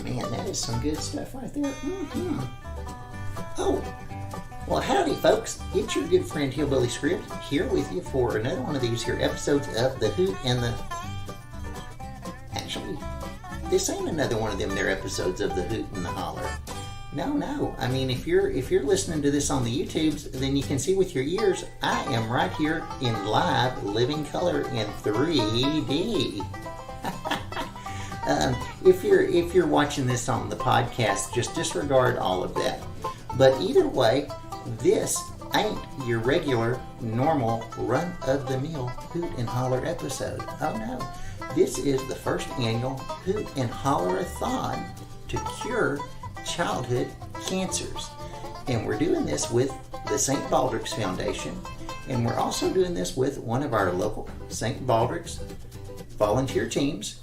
Man, that is some good stuff right there. Oh, well, howdy, folks. It's your good friend Hillbilly Scribbs here with you for another one of these here episodes of the Hoot and the... Actually, this ain't another one of them there episodes of the Hoot and the Holler. No. I mean, if you're listening to this on the YouTubes, then you can see with your ears, I am right here in live living color in 3D. If you're watching this on the podcast, just disregard all of that. But either way, this ain't your regular, normal, run-of-the-mill Hoot and Holler episode. Oh no, this is the first annual Hoot-N-Hollar-A-Thon to cure childhood cancers. And we're doing this with the St. Baldrick's Foundation, and we're also doing this with one of our local St. Baldrick's volunteer teams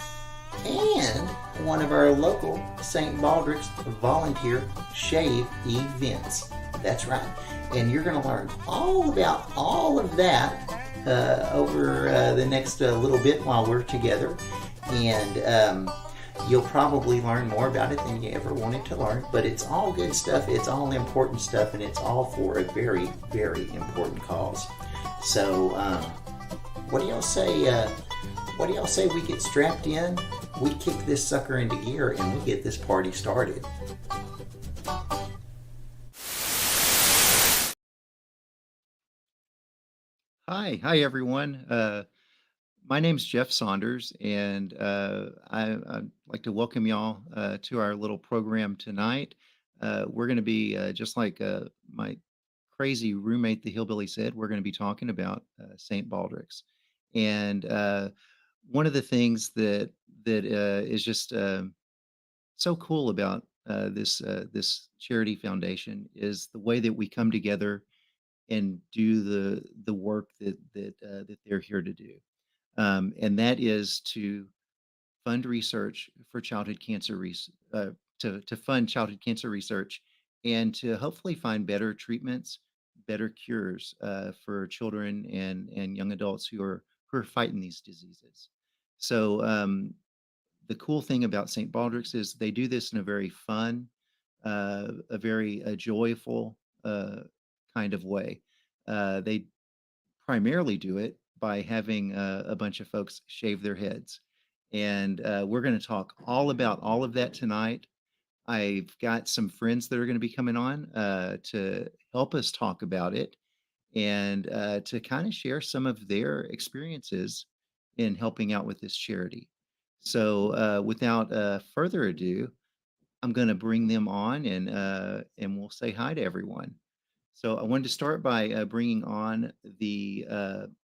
and one of our local St. Baldrick's volunteer shave events. That's right. And you're going to learn all about all of that over the next little bit while we're together. And you'll probably learn more about it than you ever wanted to learn. But it's all good stuff. It's all important stuff. And it's all for a very, very important cause. So what do y'all say? What do y'all say we get strapped in? We kick this sucker into gear and we get this party started. Hi everyone. My name's Jeff Saunders, and I'd like to welcome y'all to our little program tonight. We're going to be, just like my crazy roommate, the Hillbilly, said, we're going to be talking about St. Baldrick's. And one of the things that is just so cool about this charity foundation is the way that we come together and do the work that they're here to do, and that is to fund research for childhood cancer to fund childhood cancer research, and to hopefully find better treatments, better cures for children and young adults who are fighting these diseases. So the cool thing about St. Baldrick's is they do this in a very fun, a very joyful kind of way. They primarily do it by having a bunch of folks shave their heads. And we're going to talk all about all of that tonight. I've got some friends that are going to be coming on to help us talk about it and to kind of share some of their experiences in helping out with this charity. So without further ado, I'm going to bring them on and we'll say hi to everyone. So I wanted to start by bringing on the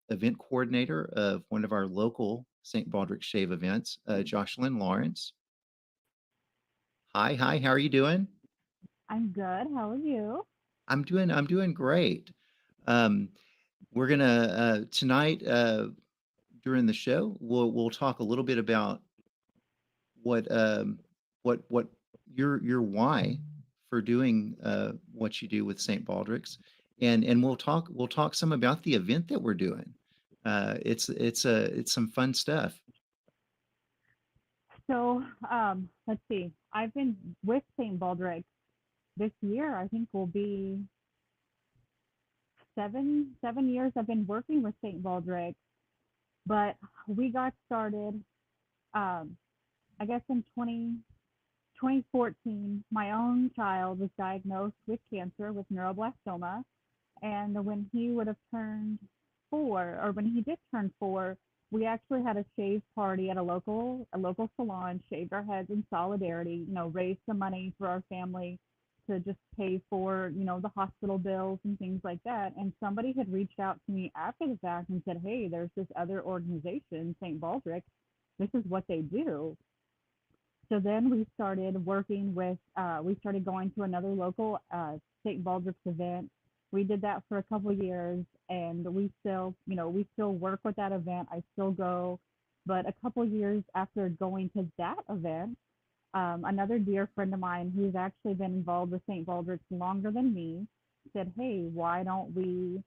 event coordinator of one of our local St. Baldrick Shave events, Jocelyn Lawrence. Hi, how are you doing? I'm good. How are you? I'm doing great. Um, we're gonna tonight during the show we'll talk a little bit about what what your why for doing what you do with St. Baldrick's, and we'll talk some about the event that we're doing. It's some fun stuff. Let's see. I've been with St. Baldrick this year. I think will be seven years. I've been working with St. Baldrick, but we got started. Um, I guess in 2014, my own child was diagnosed with cancer with neuroblastoma, and when he would have turned 4, or when he did turn 4, we actually had a shave party at a local salon, shaved our heads in solidarity, raised some money for our family to just pay for, the hospital bills and things like that. And somebody had reached out to me after the fact and said, "Hey, there's this other organization, St. Baldrick. This is what they do." So then we started going to another local St. Baldrick's event. We did that for a couple of years, and we still work with that event. I still go, but a couple of years after going to that event, another dear friend of mine who's actually been involved with St. Baldrick's longer than me said, "Hey, why don't we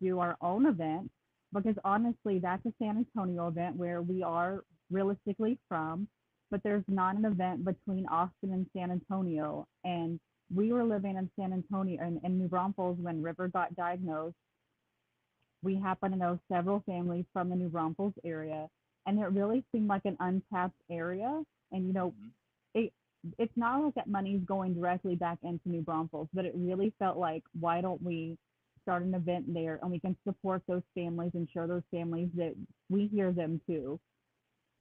do our own event?" Because honestly, that's a San Antonio event where we are realistically from. but there's not an event between Austin and San Antonio. And we were living in San Antonio in New Braunfels when River got diagnosed. We happen to know several families from the New Braunfels area, and it really seemed like an untapped area. And Mhm. it it's not like that money's going directly back into New Braunfels, but it really felt like, why don't we start an event there and we can support those families and show those families that we hear them too.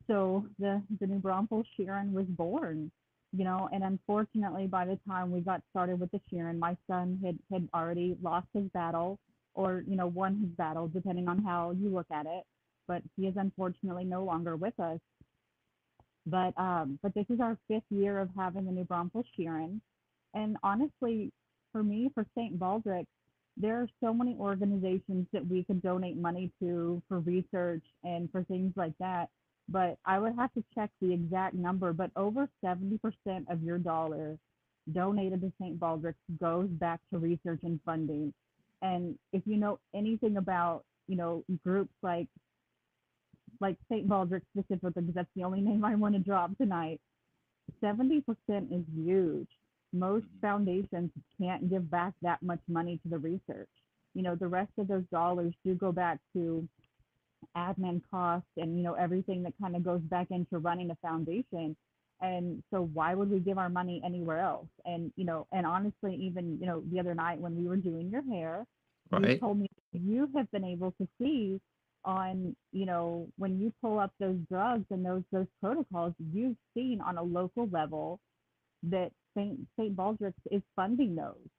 So the New Braunfels Sharon was born, and unfortunately, by the time we got started with the Sharon, my son had already lost his battle, or won his battle, depending on how you look at it. But he is unfortunately no longer with us. But this is our fifth year of having the New Braunfels Sharon, and honestly, for me, for St. Baldrick, there are so many organizations that we could donate money to for research and for things like that. But I would have to check the exact number. But over 70% of your dollar donated to St. Baldrick goes back to research and funding. And if you know anything about, groups like St. Baldrick specifically, because that's the only name I want to drop tonight, 70% is huge. Most Mhm. foundations can't give back that much money to the research. The rest of those dollars do go back to admin costs and, everything that kind of goes back into running a foundation. And so why would we give our money anywhere else? And honestly, even, the other night when we were doing your hair, you Right. told me you have been able to see on, when you pull up those drugs and those protocols, you've seen on a local level that St. Baldrick's is funding those.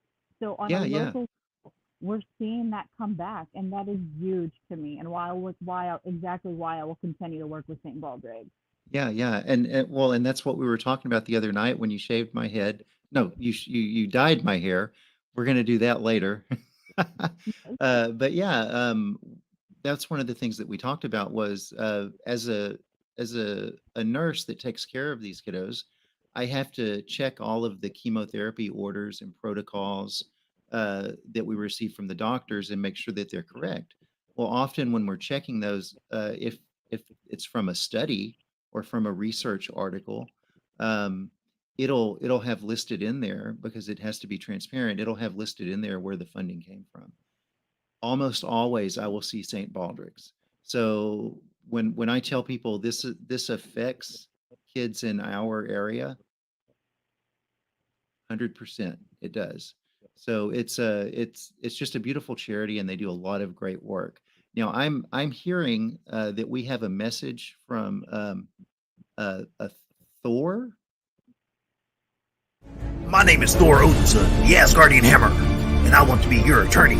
So on a Yeah, yeah. local, we're seeing that come back, and that is huge to me, and exactly why I will continue to work with St. Baldrick. Yeah, yeah, and well, and that's what we were talking about the other night when you shaved my head. No, you dyed my hair. We're gonna do that later. But yeah, that's one of the things that we talked about was as a nurse that takes care of these kiddos, I have to check all of the chemotherapy orders and protocols that we receive from the doctors and make sure that they're correct. Well, often when we're checking those, if it's from a study or from a research article, um, it'll have listed in there because it has to be transparent. It'll have listed in there where the funding came from. Almost always, I will see St. Baldrick's. So when I tell people this affects kids in our area, 100% it does. So it's just a beautiful charity, and they do a lot of great work. Now I'm hearing that we have a message from a Thor. My name is Thor Odinson, the Asgardian Hammer, and I want to be your attorney.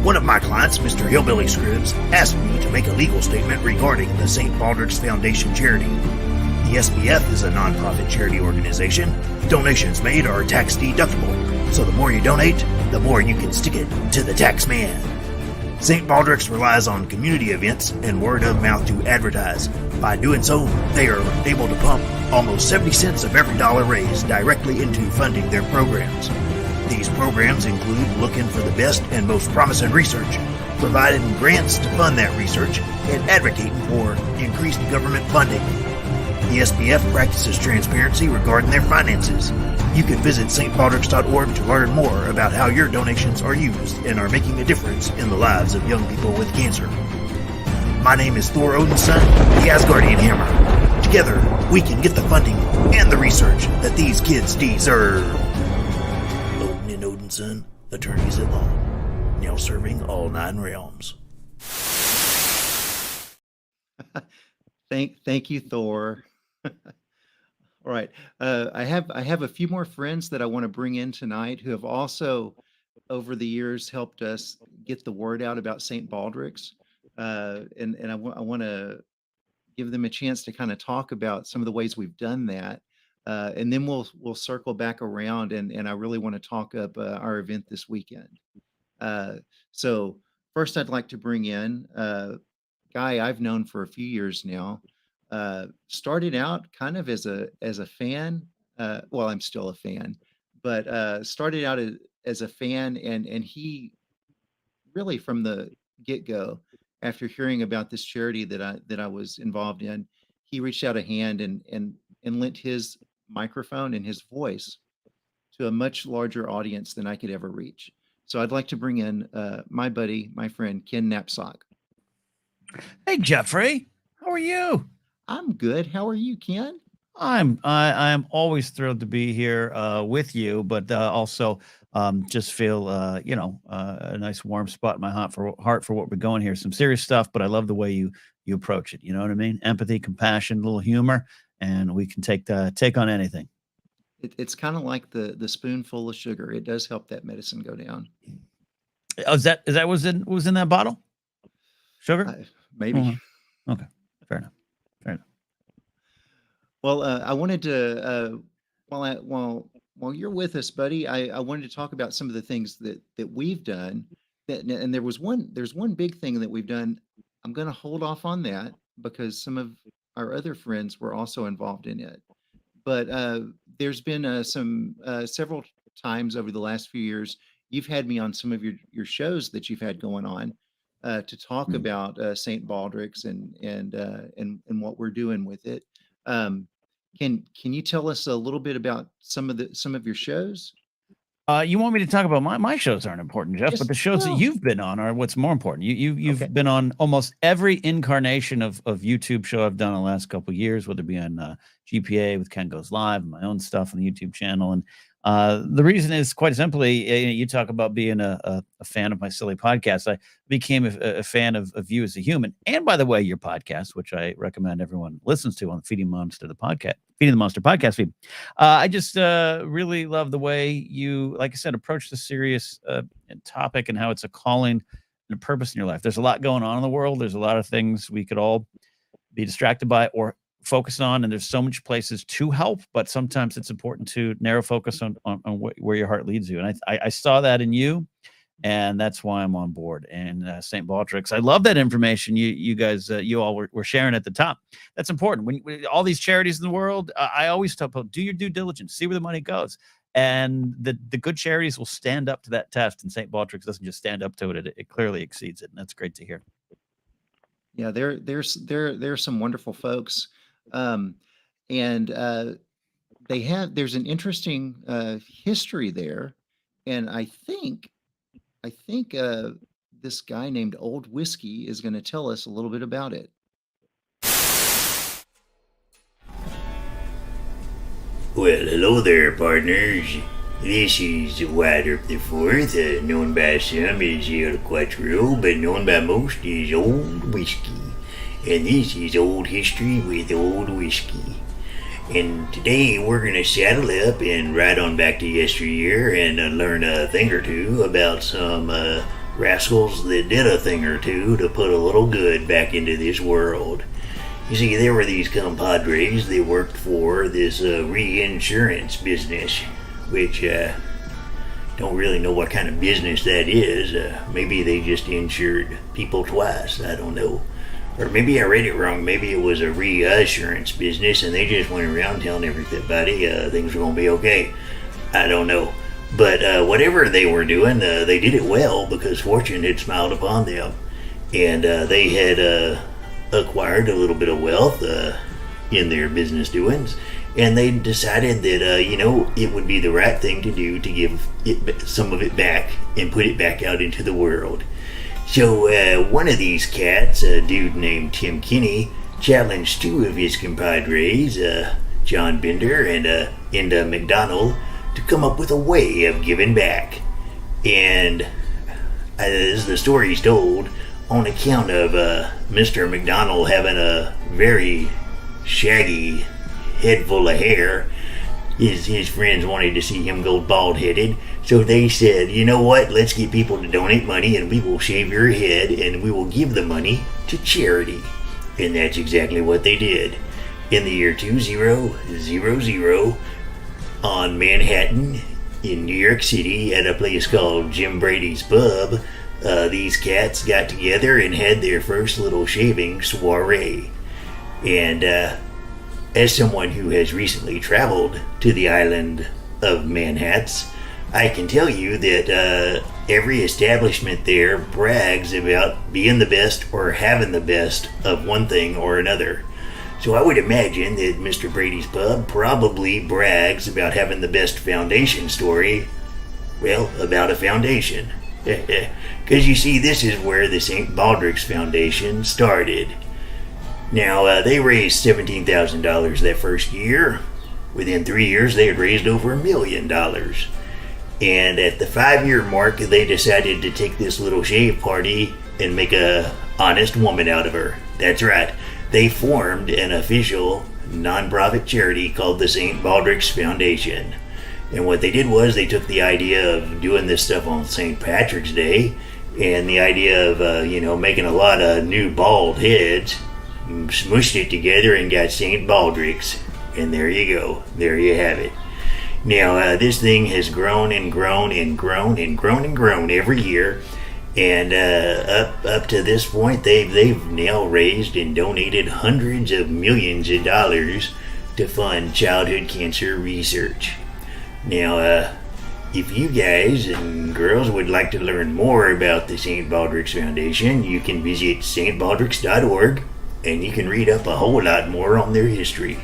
One of my clients, Mr. Hillbilly Scribbs, asked me to make a legal statement regarding the St. Baldrick's Foundation charity. The SBF is a non-profit charity organization. Donations made are tax deductible, so the more you donate, the more you can stick it to the tax man. St. Baldrick's relies on community events and word of mouth to advertise. By doing so, they are able to pump almost 70 cents of every dollar raised directly into funding their programs. These programs include looking for the best and most promising research, providing grants to fund that research, and advocating for increased government funding. The SBF practices transparency regarding their finances. You can visit stbaldricks.org to learn more about how your donations are used and are making a difference in the lives of young people with cancer. My name is Thor Odinson, the Asgardian Hammer. Together, we can get the funding and the research that these kids deserve. Odin and Odinson, attorneys at law, now serving all 9 realms. Thank you, Thor. All right. I have a few more friends that I want to bring in tonight who have also over the years helped us get the word out about St. Baldrick's. And I want to give them a chance to kind of talk about some of the ways we've done that. And then we'll circle back around, and I really want to talk up our event this weekend. Uh, so first, I'd like to bring in a guy I've known for a few years now. Started out kind of as a fan. Well, I'm still a fan, but started out as a fan, and he really from the get go, after hearing about this charity that I was involved in, he reached out a hand and and lent his microphone and his voice to a much larger audience than I could ever reach. So I'd like to bring in my buddy, my friend, Ken Napzok. Hey, Jeffrey, how are you? I'm good. How are you, Ken? I'm always thrilled to be here with you, but also just feel a nice warm spot in my heart for what we're going here. Some serious stuff, but I love the way you approach it. You know what I mean? Empathy, compassion, a little humor, and we can take on anything. It's kind of like the spoonful of sugar. It does help that medicine go down. Oh, is that was in that bottle? Sugar? Maybe. Mm-hmm. Okay, fair enough. Well, I wanted to while you're with us, buddy, I wanted to talk about some of the things that we've done. And there's one big thing that we've done. I'm going to hold off on that because some of our other friends were also involved in it. But there's been several times over the last few years you've had me on some of your shows that you've had going on to talk about St. Baldrick's and what we're doing with it. Can you tell us a little bit about some of your shows? You want me to talk about my shows aren't important, Jeff, but the shows that you've been on are what's more important. You've been on almost every incarnation of YouTube show I've done in the last couple of years, whether it be on GPA with Ken Goes Live, and my own stuff on the YouTube channel. And the reason is quite simply, you talk about being a fan of my silly podcast. I became a fan of you as a human. And by the way, your podcast, which I recommend everyone listens to on Feeding the Monster podcast feed. I just really love the way you, like I said, approach the serious topic and how it's a calling and a purpose in your life. There's a lot going on in the world. There's a lot of things we could all be distracted by or focus on, and there's so much places to help, but sometimes it's important to narrow focus on where your heart leads you. And I saw that in you, and that's why I'm on board. And St. Baldrick's, I love that information you guys you all were sharing at the top. That's important. When all these charities in the world, I always tell people, do your due diligence, see where the money goes, and the good charities will stand up to that test. And St. Baldrick's doesn't just stand up to it; it clearly exceeds it, and that's great to hear. Yeah, there's some wonderful folks. There's an interesting history there, and I think this guy named Old Whiskey is going to tell us a little bit about it. Well, hello there, partners. This is Wadrup the Fourth, known by some as El Quattro, but known by most as Old Whiskey. And this is Old History with Old Whiskey. And today we're going to saddle up and ride on back to yesteryear and learn a thing or two about some rascals that did a thing or two to put a little good back into this world. You see, there were these compadres that worked for this reinsurance business, which don't really know what kind of business that is. Maybe they just insured people twice, I don't know. Or maybe I read it wrong. Maybe it was a reassurance business and they just went around telling everybody things were going to be okay. I don't know. But whatever they were doing, they did it well because fortune had smiled upon them. And they had acquired a little bit of wealth in their business doings. And they decided that, it would be the right thing to do to give some of it back and put it back out into the world. So one of these cats, a dude named Tim Kinney, challenged two of his compadres, John Bender and Enda McDonald, to come up with a way of giving back. And as the story's told, on account of Mr. McDonald having a very shaggy head full of hair, his friends wanted to see him go bald-headed, so they said, you know what, let's get people to donate money and we will shave your head and we will give the money to charity. And that's exactly what they did. In the year 2000, on Manhattan, in New York City, at a place called Jim Brady's Pub, these cats got together and had their first little shaving soiree. And as someone who has recently traveled to the island of Manhattan, I can tell you that every establishment there brags about being the best or having the best of one thing or another. So I would imagine that Mr. Brady's Pub probably brags about having the best foundation story, well, about a foundation. Because you see, this is where the St. Baldrick's Foundation started. Now, they raised $17,000 that first year. Within 3 years, they had raised over $1 million. And at the 5-year mark, they decided to take this little shave party and make a honest woman out of her. That's right. They formed an official non-profit charity called the St. Baldrick's Foundation. And what they did was they took the idea of doing this stuff on St. Patrick's Day and the idea of, making a lot of new bald heads, smushed it together and got St. Baldrick's. And there you go. There you have it. Now, this thing has grown and grown and grown and grown and grown every year. And up to this point, they've now raised and donated hundreds of millions of dollars to fund childhood cancer research. Now, if you guys and girls would like to learn more about the St. Baldrick's Foundation, you can visit stbaldricks.org and you can read up a whole lot more on their history.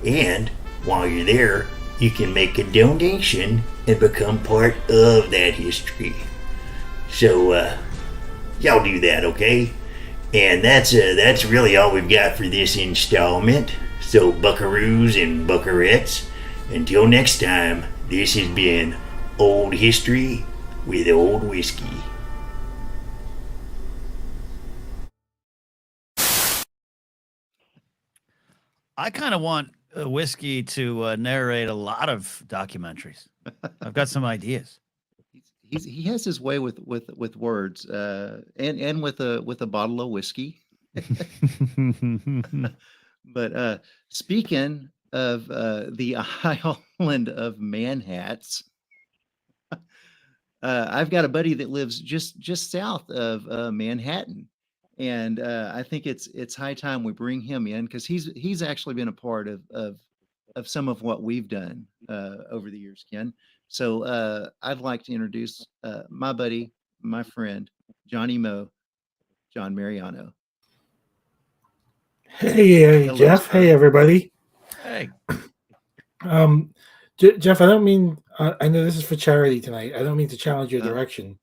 And while you're there, you can make a donation and become part of that history. So, y'all do that, okay? And that's really all we've got for this installment. So, buckaroos and buckarettes, until next time, this has been Old History with Old Whiskey. I kind of want Whiskey to narrate a lot of documentaries. I've got some ideas. He has his way with words, and with a bottle of whiskey. But speaking of the island of Manhattan, I've got a buddy that lives just south of Manhattan, and I think it's high time we bring him in because he's actually been a part of some of what we've done over the years, Ken. So I'd like to introduce my buddy, my friend, Johnny Moe, John Mariano. Hey, Hello, Jeff. sir. Hey, everybody. Hey, Jeff, I don't mean, I know this is for charity tonight. I don't mean to challenge your direction,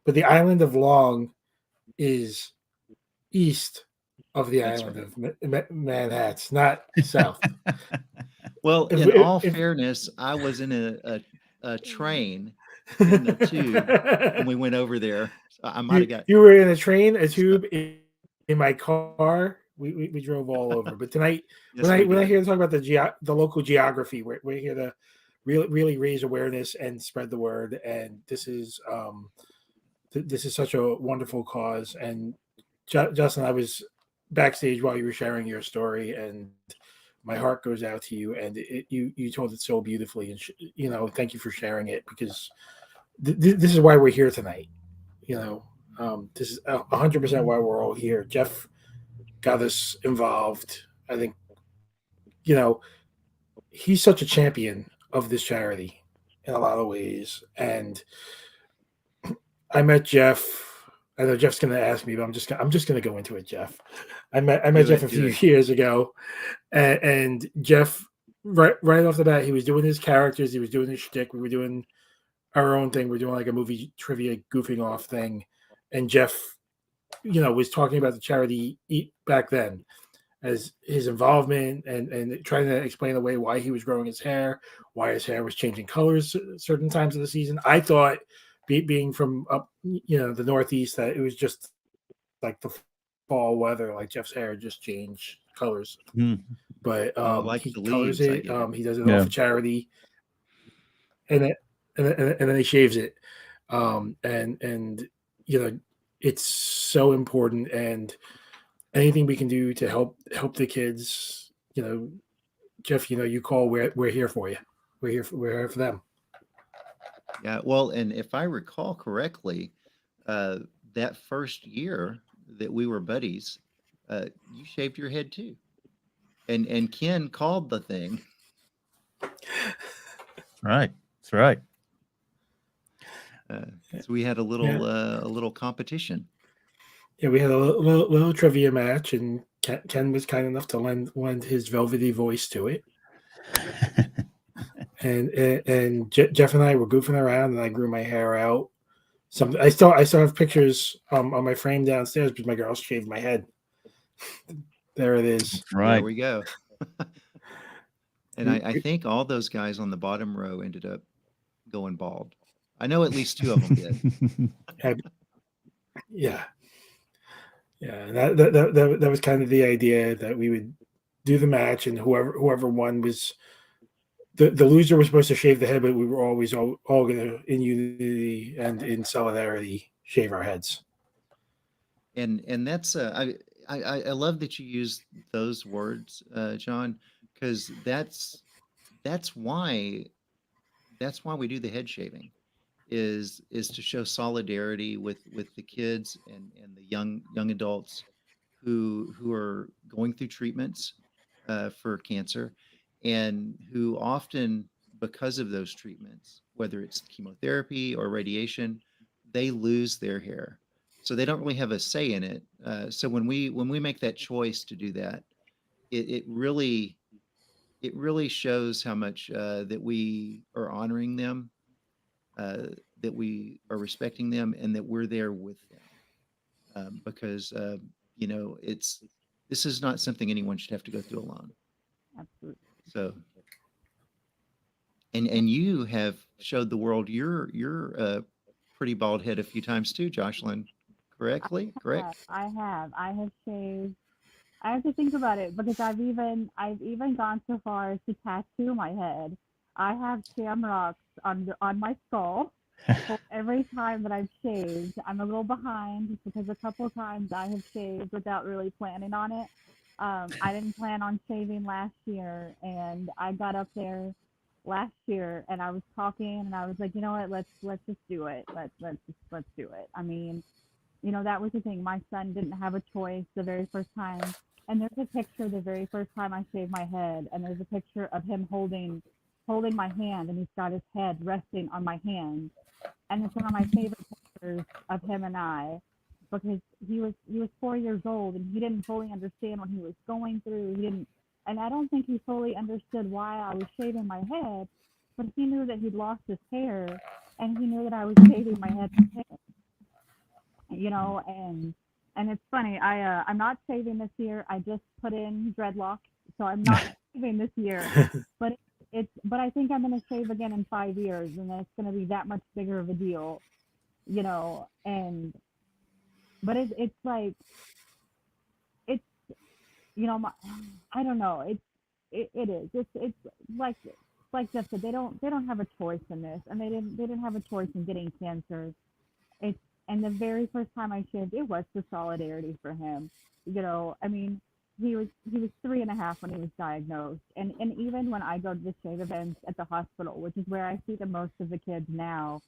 but the island of Long is east of the That's island right. of Manhattan, not south. Well, If- in if- all if- fairness, I was in a train in a tube when we went over there. So I might have got. You were in a train, a tube, in my car. We drove all over. But tonight, Yes, when I hear talk about the local geography, we're here to really raise awareness and spread the word. And this is such a wonderful cause. And Justin, I was backstage while you were sharing your story, and my heart goes out to you. And you told it so beautifully. And thank you for sharing it, because this is why we're here tonight. This is 100% why we're all here. Jeff got us involved. I think, he's such a champion of this charity in a lot of ways. And I met Jeff. I know Jeff's going to ask me, but I'm just going to go into it, Jeff. I met Jeff a few years ago, and Jeff, right off the bat, he was doing his characters. He was doing his shtick. We were doing our own thing. We're doing like a movie trivia goofing off thing. And Jeff, was talking about the charity back then, as his involvement and trying to explain away why he was growing his hair, why his hair was changing colors certain times of the season. I thought, being from up, the Northeast, that it was just like the fall weather, like Jeff's hair just changed colors. But like he the colors leaves, it. He does it all for charity, and then he shaves it. It's so important, and anything we can do to help the kids, Jeff, you call, we're here for you. We're here for them. Yeah, well, and if I recall correctly, that first year that we were buddies, you shaved your head too, and Ken called the thing. right. That's right. So we had a little competition. Yeah, we had a little trivia match, and Ken was kind enough to lend his velvety voice to it. and Jeff and I were goofing around, and I grew my hair out. I still have pictures on my frame downstairs because my girl shaved my head. There it is. Right. There we go. And I think all those guys on the bottom row ended up going bald. I know at least 2 of them did. Yeah. And that was kind of the idea, that we would do the match, and whoever won was the loser was supposed to shave the head, but we were always all going to, in unity and in solidarity, shave our heads. And that's I love that you use those words, John, because that's why we do the head shaving, is to show solidarity with the kids and the young adults who are going through treatments for cancer, and who often, because of those treatments, whether it's chemotherapy or radiation, they lose their hair. So they don't really have a say in it. So when we make that choice to do that, it really shows how much that we are honoring them, that we are respecting them, and that we're there with them. Because this is not something anyone should have to go through alone. Absolutely. So, and you have showed the world your pretty bald head a few times too, Jocelyn. Correct? I have shaved. I have to think about it, because I've even gone so far as to tattoo my head. I have shamrocks on my skull. So every time that I've shaved, I'm a little behind, because a couple of times I have shaved without really planning on it. I didn't plan on shaving last year, and I got up there last year, and I was talking, and I was like, you know what, let's just do it. Let's do it. I mean, that was the thing. My son didn't have a choice the very first time. And there's a picture the very first time I shaved my head, and there's a picture of him holding my hand, and he's got his head resting on my hand. And it's one of my favorite pictures of him and I, because he was 4 years old, and he didn't fully understand what he was going through. And I don't think he fully understood why I was shaving my head, but he knew that he'd lost his hair, and he knew that I was shaving my head for him. And it's funny, I'm not shaving this year. I just put in dreadlocks, so I'm not shaving this year. But I think I'm going to shave again in 5 years, and it's going to be that much bigger of a deal, but it's like, it's, I don't know. It is. It's like Jeff said, they don't have a choice in this, and they didn't have a choice in getting cancer. And the very first time I shaved, it was for solidarity for him. I mean, he was 3.5 when he was diagnosed. And even when I go to the shave events at the hospital, which is where I see the most of the kids now,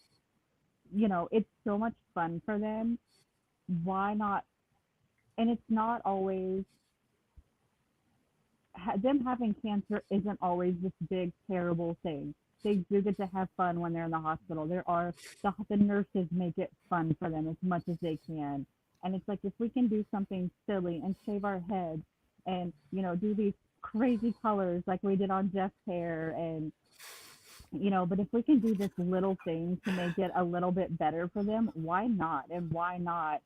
it's so much fun for them. Why not? And it's not always, them having cancer isn't always this big, terrible thing. They do get to have fun when they're in the hospital. The nurses make it fun for them as much as they can. And it's like, if we can do something silly and shave our heads and, do these crazy colors like we did on Jeff's hair, and, but if we can do this little thing to make it a little bit better for them, why not? And why not,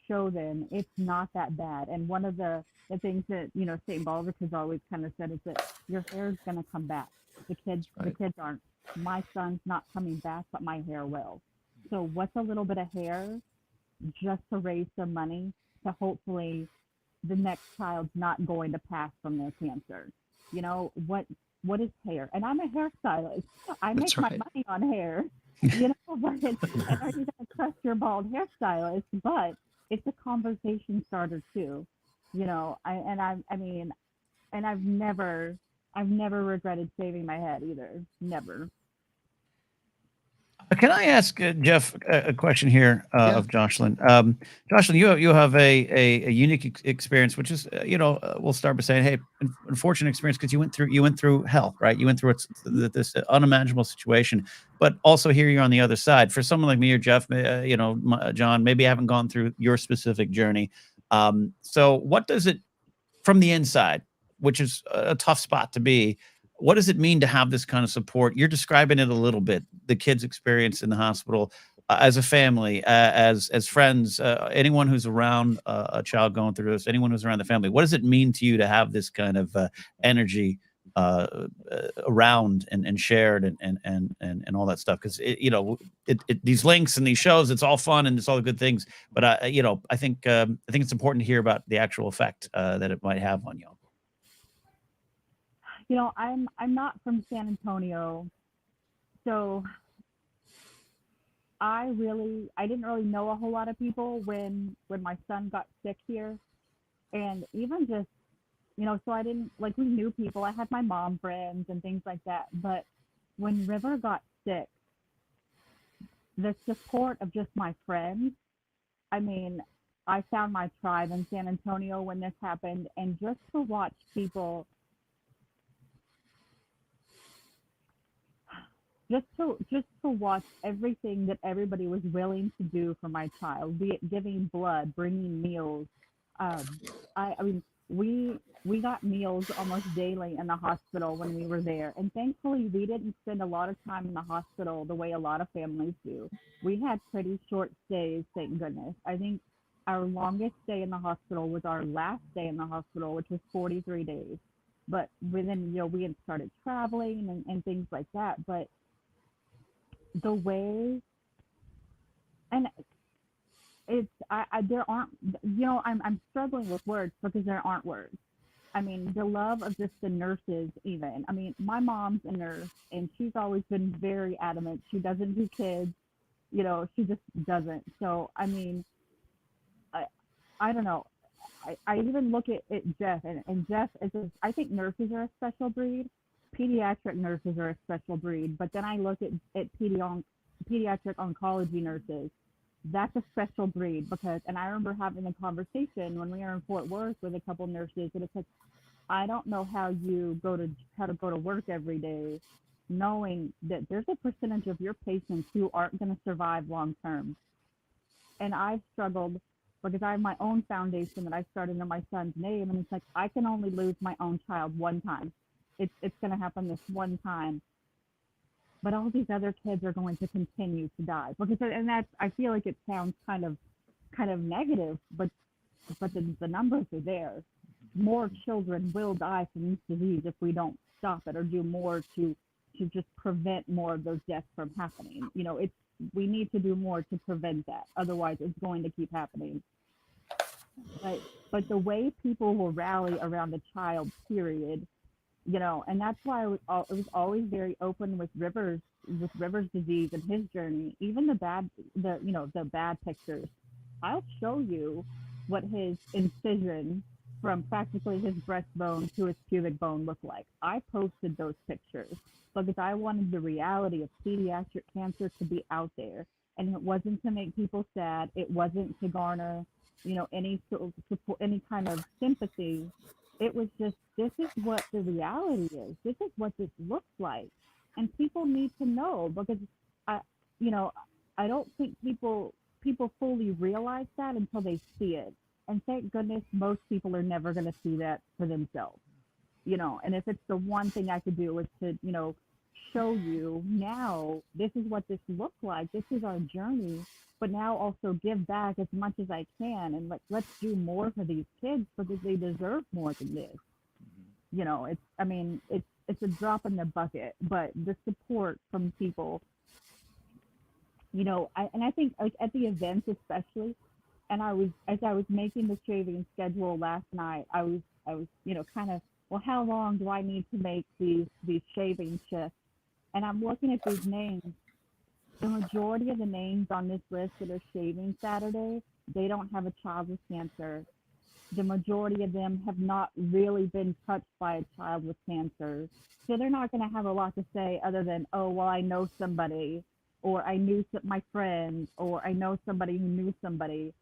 show them it's not that bad? And one of the things that, St. Baldrick has always kind of said is that your hair is going to come back. The kids aren't. My son's not coming back, but my hair will. So what's a little bit of hair just to raise some money to hopefully the next child's not going to pass from their cancer? What is hair? And I'm a hairstylist. I make my money on hair. But are you going to trust your bald hairstylist? But it's a conversation starter too. I've never regretted shaving my head either. Never. Can I ask Jeff a question here of Jocelyn? Jocelyn, you have a unique experience, which is we'll start by saying, hey, unfortunate experience, because you went through hell, right? You went through this unimaginable situation, but also here you're on the other side. For someone like me or Jeff, John, maybe I haven't gone through your specific journey. So what does it, from the inside, which is a tough spot to be, what does it mean to have this kind of support? You're describing it a little bit, the kids' experience in the hospital, as a family, as friends, anyone who's around a child going through this, anyone who's around the family. What does it mean to you to have this kind of energy around and shared and all that stuff? Because these links and these shows, it's all fun and it's all the good things, but I think it's important to hear about the actual effect that it might have on you. I'm not from San Antonio, so I didn't really know a whole lot of people when my son got sick here, and even just so I didn't, like, we knew people. I had my mom friends and things like that, but when River got sick, the support of just my friends, I mean, I found my tribe in San Antonio when this happened, and just to watch people, just to watch everything that everybody was willing to do for my child, be it giving blood, bringing meals. I mean, we got meals almost daily in the hospital when we were there, and thankfully we didn't spend a lot of time in the hospital the way a lot of families do. We had pretty short stays, thank goodness. I think our longest stay in the hospital was our last day in the hospital, which was 43 days. But within, we had started traveling and things like that. But the way, and it's, there aren't, I'm struggling with words because there aren't words. I mean, the love of just the nurses, even. I mean, my mom's a nurse, and she's always been very adamant. She doesn't do kids, she just doesn't. So, I mean, I don't know. I even look at Jeff, and Jeff I think nurses are a special breed. Pediatric nurses are a special breed, but then I look at pediatric oncology nurses. That's a special breed and I remember having a conversation when we were in Fort Worth with a couple nurses, and it's like, I don't know how you go to work every day knowing that there's a percentage of your patients who aren't going to survive long term. And I've struggled because I have my own foundation that I started in my son's name, and it's like, I can only lose my own child one time. It's going to happen this one time, but all these other kids are going to continue to die I feel like it sounds kind of negative, but the numbers are there. More children will die from this disease if we don't stop it or do more to just prevent more of those deaths from happening. We need to do more to prevent that. Otherwise, it's going to keep happening. But the way people will rally around a child, period, and that's why I was always very open with River's disease and his journey, even the bad pictures. I'll show you what his incision from practically his breastbone to his pubic bone looked like. I posted those pictures because I wanted the reality of pediatric cancer to be out there, and it wasn't to make people sad. It wasn't to garner, any sort of support, any kind of sympathy. It was just, this is what the reality is. This is what this looks like. And people need to know, because I don't think people fully realize that until they see it. And thank goodness most people are never going to see that for themselves. And if it's the one thing I could do is to, show you now, this is what this looks like. This is our journey. But now also give back as much as I can, and let's do more for these kids because they deserve more than this. It's a drop in the bucket, but the support from people, I think, like, at the events especially, and as I was making the shaving schedule last night, I was kind of, well, how long do I need to make these shaving shifts? And I'm looking at these names. The majority of the names on this list that are shaving Saturday, they don't have a child with cancer. The majority of them have not really been touched by a child with cancer. So they're not going to have a lot to say other than, oh, well, I know somebody, or I knew my friend, or I know somebody who knew somebody.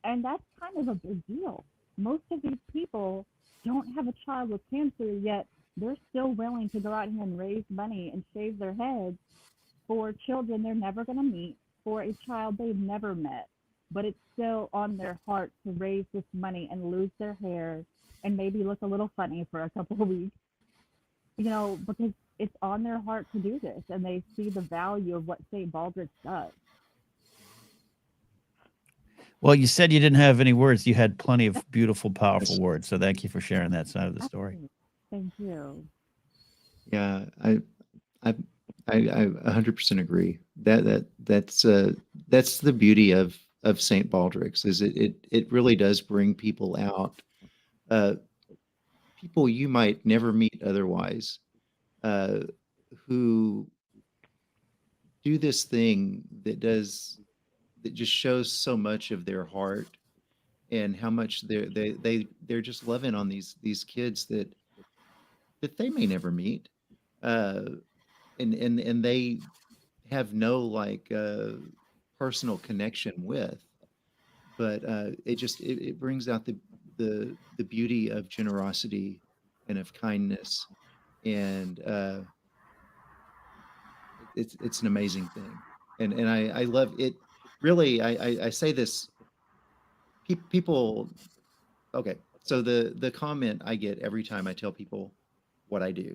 And that's kind of a big deal. Most of these people don't have a child with cancer, yet they're still willing to go out here and raise money and shave their heads for children they're never going to meet, for a child they've never met. but it's still on their heart to raise this money and lose their hair and maybe look a little funny for a couple of weeks, because it's on their heart to do this and they see the value of what St. Baldrick does. Well, you said you didn't have any words. You had plenty of beautiful, powerful words. So thank you for sharing that side of the story. Thank you. Yeah, I 100% agree. That's the beauty of St. Baldrick's is it really does bring people out, people you might never meet otherwise, who do this thing that just shows so much of their heart and how much they're just loving on these kids that they may never meet, and they have no personal connection with, but it brings out the beauty of generosity and of kindness, and it's an amazing thing, and I love it. Really, I say this. People, okay. So the comment I get every time I tell people what I do,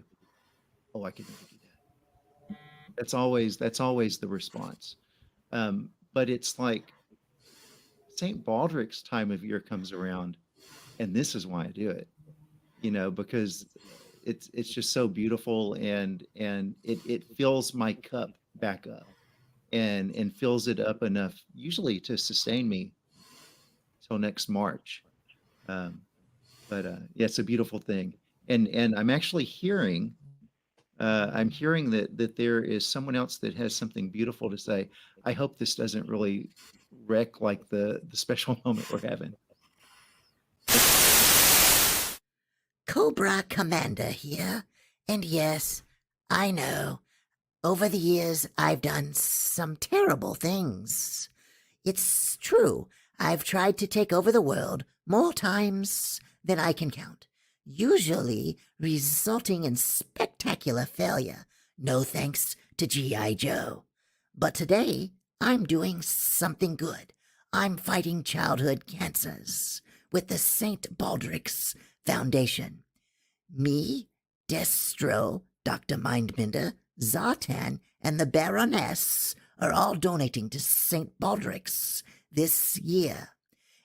oh, I could never do that. That's always the response. But it's like St. Baldrick's time of year comes around, and this is why I do it. Because it's just so beautiful, and it fills my cup back up, and fills it up enough usually to sustain me till next March. But yeah, it's a beautiful thing, and I'm actually hearing. I'm hearing that there is someone else that has something beautiful to say. I hope this doesn't really wreck like the special moment we're having. Cobra Commander here, and yes, I know, over the years I've done some terrible things. It's true, I've tried to take over the world more times than I can count, usually resulting in spectacular failure, no thanks to G.I. Joe. But today, I'm doing something good. I'm fighting childhood cancers with the St. Baldrick's Foundation. Me, Destro, Dr. Mindbender, Zartan, and the Baroness are all donating to St. Baldrick's this year.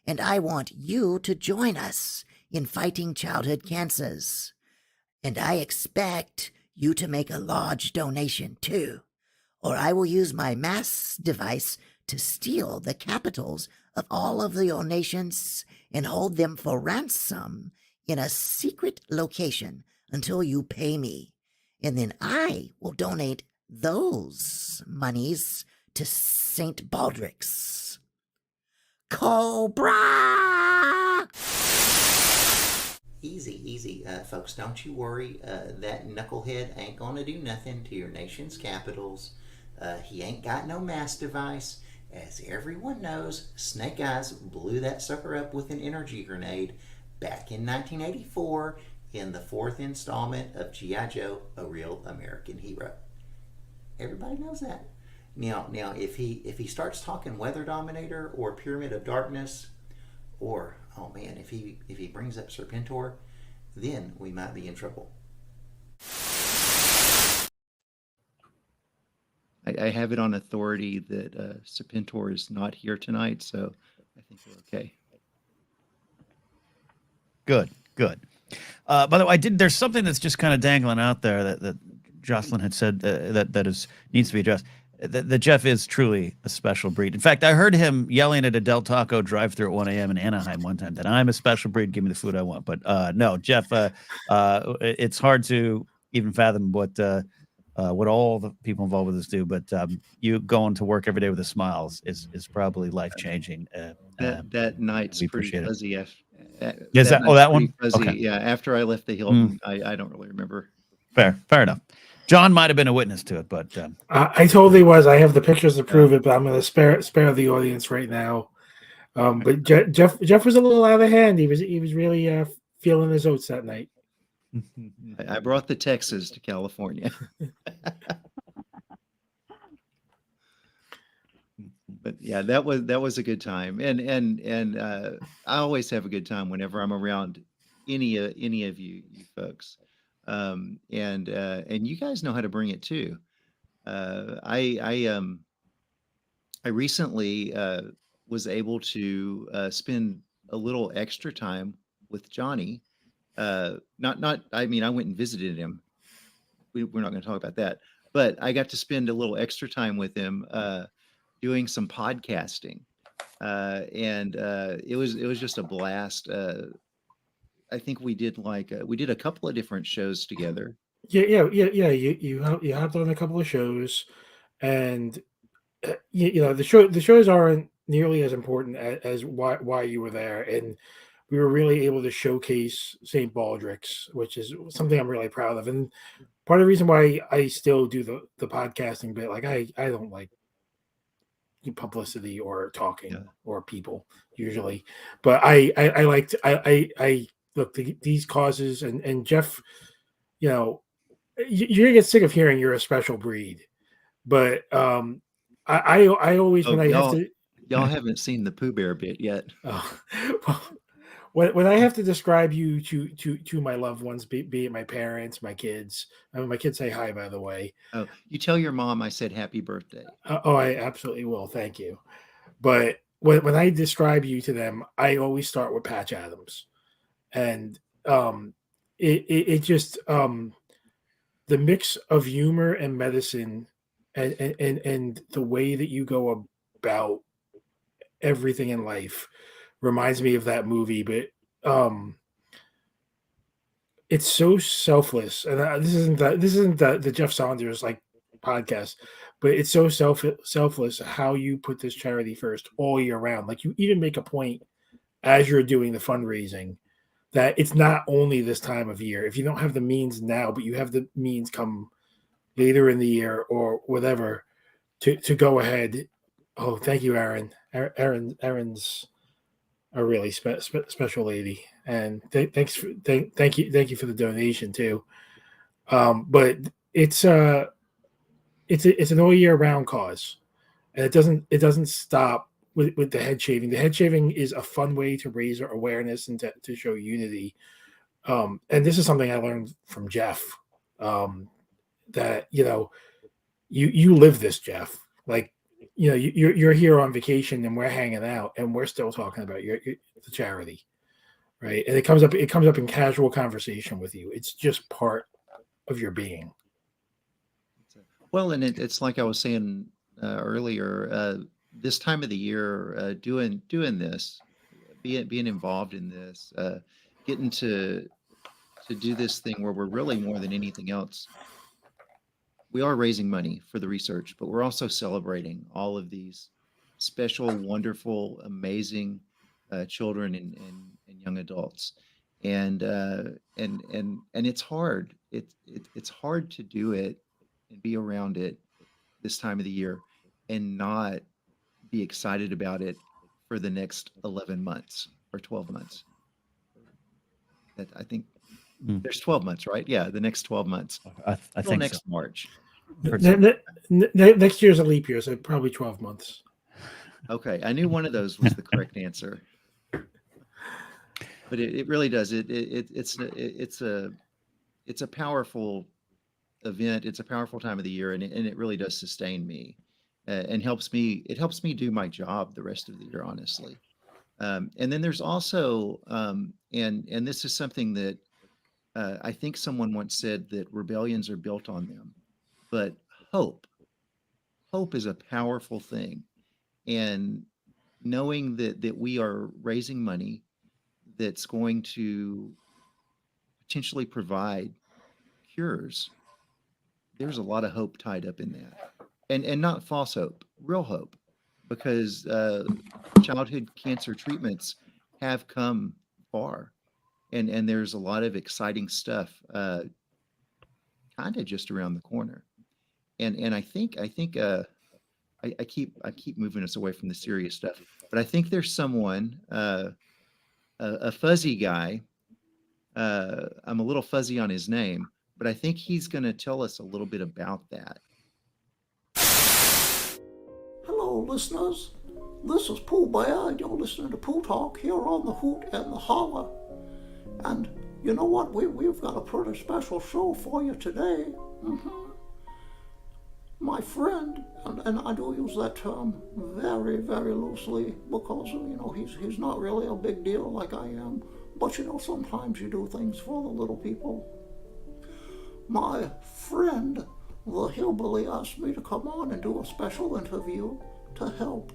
And I want you to join us in fighting childhood cancers. And I expect you to make a large donation too, or I will use my mass device to steal the capitals of all of your nations and hold them for ransom in a secret location until you pay me. And then I will donate those monies to St. Baldrick's. Cobra! Easy, folks. Don't you worry. That knucklehead ain't gonna do nothing to your nation's capitals. He ain't got no mass device. As everyone knows, Snake Eyes blew that sucker up with an energy grenade back in 1984 in the 4th installment of G.I. Joe, A Real American Hero. Everybody knows that. Now, if he starts talking Weather Dominator or Pyramid of Darkness, or oh man, if he brings up Serpentor, then we might be in trouble. I have it on authority that Serpentor is not here tonight, so I think we're okay. Good. By the way, there's something that's just kind of dangling out there that Jocelyn had said that needs to be addressed. That Jeff is truly a special breed. In fact, I heard him yelling at a Del Taco drive-through at 1 a.m. in Anaheim one time that I'm a special breed. Give me the food I want. But no, Jeff, it's hard to even fathom what all the people involved with this do. But you going to work every day with a smile is probably life-changing. That night's pretty fuzzy. That one? Fuzzy. Okay. Yeah, after I left the Hilton, I don't really remember. Fair enough. John might have been a witness to it, but I totally was. I have the pictures to prove it, but I'm going to spare the audience right now. But Jeff was a little out of hand. He was really feeling his oats that night. I brought the Texas to California. But yeah, that was a good time, and I always have a good time whenever I'm around any of you folks, and you guys know how to bring it too. I recently was able to spend a little extra time with Johnny. Not I mean I went and visited him. We're not going to talk about that, but I got to spend a little extra time with him doing some podcasting, and it was just a blast. I think we did a couple of different shows together. Yeah. You hopped on a couple of shows, and the shows aren't nearly as important as why you were there, and we were really able to showcase St. Baldrick's, which is something I'm really proud of. And part of the reason why I still do the podcasting bit, like I don't like publicity or talking Yeah. or people usually, but I liked I look these causes, and Jeff, you're gonna get sick of hearing you're a special breed, but I always, Oh, when I have to y'all haven't seen the Pooh Bear bit yet. when I have to describe you to my loved ones, be it my parents, my kids. I mean, my kids say hi, by the way. Oh, you tell your mom I said happy birthday. I absolutely will. Thank you. But when I describe you to them, I always start with Patch Adams, and it just the mix of humor and medicine, and the way that you go about everything in life reminds me of that movie. But it's so selfless, and this isn't the Jeff Saunders like podcast, but it's so selfless how you put this charity first all year round. Like, you even make a point as you're doing the fundraising that it's not only this time of year. If you don't have the means now, but you have the means come later in the year or whatever, to go ahead. Oh, thank you, Aaron. Aaron's a really special lady, and thank you for the donation too. But it's an all year round cause, and it doesn't stop with the head shaving. The head shaving is a fun way to raise awareness and to show unity. And this is something I learned from Jeff. That you live this, Jeff. Like, you're here on vacation and we're hanging out and we're still talking about the charity, right? And it comes up in casual conversation with you. It's just part of your being. Well, and it's like I was saying earlier. This time of the year, doing this, being involved in this, getting to do this thing where we're really, more than anything else, we are raising money for the research, but we're also celebrating all of these special, wonderful, amazing children and young adults, and it's hard. It's hard to do it and be around it this time of the year and not be excited about it for the next 11 months or 12 months. That I think there's 12 months, right? Yeah, the next 12 months. I think next so. March. Next year's a leap year, so probably 12 months. Okay, I knew one of those was the correct answer, but it really does. It's a powerful event. It's a powerful time of the year, and it really does sustain me, and helps me. It helps me do my job the rest of the year, honestly. And then there's also, and this is something that I think someone once said, that rebellions are built on them, but hope is a powerful thing. And knowing that we are raising money that's going to potentially provide cures, there's a lot of hope tied up in that, and not false hope, real hope, because childhood cancer treatments have come far, and there's a lot of exciting stuff kind of just around the corner. And I think I keep moving us away from the serious stuff, but I think there's someone, a fuzzy guy. I'm a little fuzzy on his name, but I think he's going to tell us a little bit about that. Hello Hello, listeners. This is Pooh Bear, and you're listening to Pooh Talk here on the Hoot and the Holler. And you know what? We've got a pretty special show for you today. My friend, and I do use that term very, very loosely because, he's not really a big deal like I am. But, sometimes you do things for the little people. My friend, the Hillbilly, asked me to come on and do a special interview to help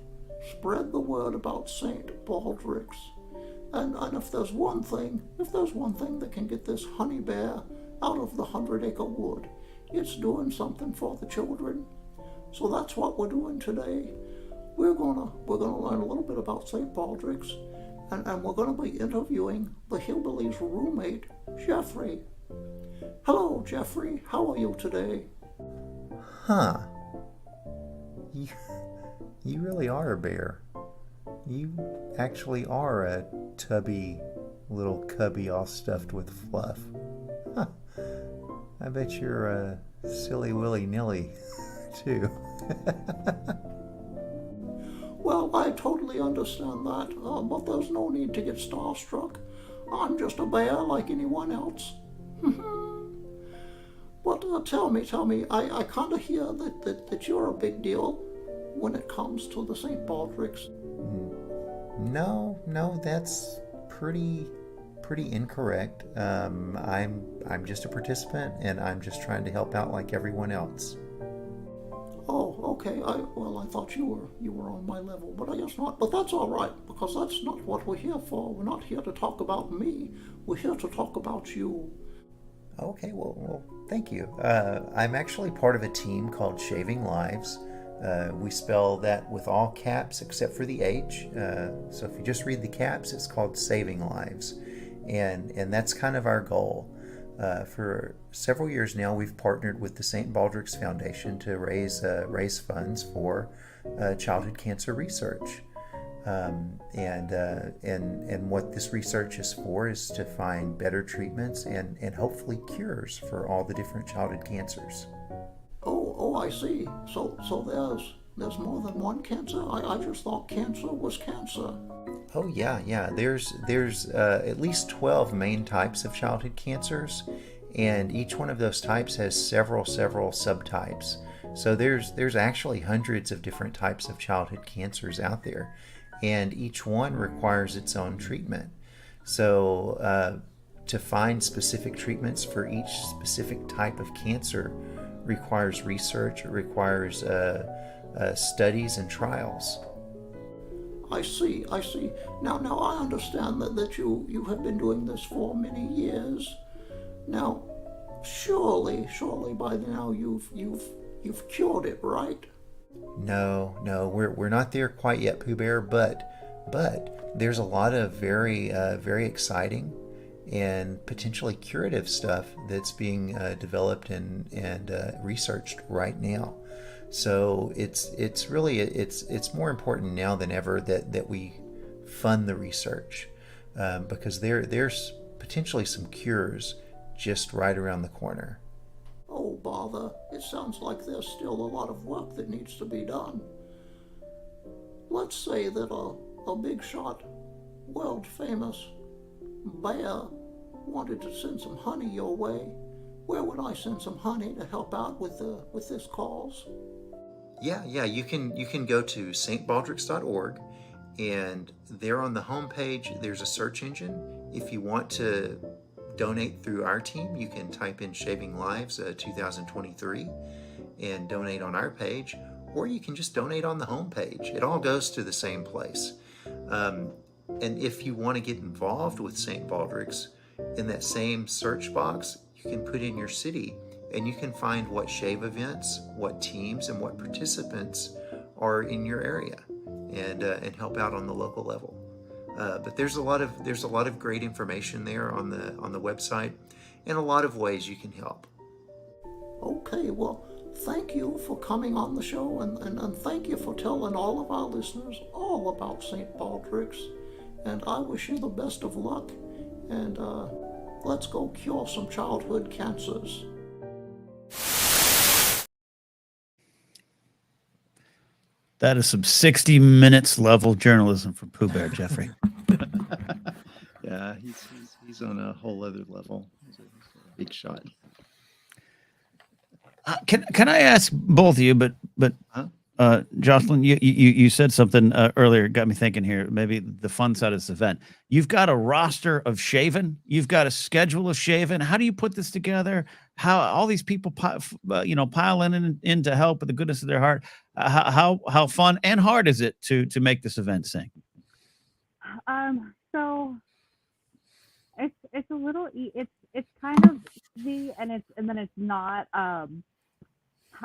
spread the word about St. Baldrick's. And if there's one thing that can get this honey bear out of the 100-acre wood, it's doing something for the children. So that's what we're doing today. We're gonna learn a little bit about St. Baldrick's, and we're gonna be interviewing the Hillbilly's roommate, Jeffrey. Hello, Jeffrey. How are you today? Huh. You really are a bear. You actually are a tubby little cubby all stuffed with fluff. Huh. I bet you're a silly willy-nilly, too. Well, I totally understand that, but there's no need to get starstruck. I'm just a bear like anyone else. But tell me, I kind of hear that you're a big deal when it comes to the St. Baldrick's. No, that's pretty incorrect. I'm just a participant, and I'm just trying to help out like everyone else. Oh, okay. I thought you were on my level, but I guess not. But that's all right, because that's not what we're here for. We're not here to talk about me. We're here to talk about you. Okay, well, thank you. I'm actually part of a team called Shaving Lives. We spell that with all caps except for the H. So if you just read the caps, it's called Saving Lives. And that's kind of our goal. For several years now, we've partnered with the St. Baldrick's Foundation to raise funds for childhood cancer research. And what this research is for is to find better treatments and hopefully cures for all the different childhood cancers. Oh, I see. So there's more than one cancer? I just thought cancer was cancer. Oh yeah. There's at least 12 main types of childhood cancers, and each one of those types has several subtypes. So there's actually hundreds of different types of childhood cancers out there, and each one requires its own treatment. So to find specific treatments for each specific type of cancer requires research. It requires studies and trials. I see. Now I understand that you have been doing this for many years. Now, surely by now you've cured it, right? No, we're not there quite yet, Pooh Bear. But there's a lot of very exciting and potentially curative stuff that's being developed and researched right now. So it's really more important now than ever that we fund the research, because there's potentially some cures just right around the corner. Oh, bother. It sounds like there's still a lot of work that needs to be done. Let's say that a big shot, world famous bear wanted to send some honey your way. Where would I send some honey to help out with this cause? Yeah, you can go to stbaldricks.org, and there on the homepage there's a search engine. If you want to donate through our team, you can type in Shaving Lives 2023 and donate on our page, or you can just donate on the homepage. It all goes to the same place. And if you want to get involved with St. Baldrick's, in that same search box, you can put in your city, and you can find what shave events, what teams, and what participants are in your area, and help out on the local level. But there's a lot of great information there on the website, and a lot of ways you can help. Okay, well, thank you for coming on the show, and thank you for telling all of our listeners all about St. Baldrick's. And I wish you the best of luck, and let's go cure some childhood cancers. That is some 60 Minutes level journalism from Pooh Bear, Jeffrey. Yeah, he's on a whole other level. He's a big shot. Can I ask both of you, but Jocelyn, you said something earlier, got me thinking here. Maybe the fun side of this event. You've got a roster of shaving. You've got a schedule of shaving. How do you put this together? How all these people, pile in to help with the goodness of their heart? How fun and hard is it to make this event sing? So it's a little it's kind of easy, and then it's not.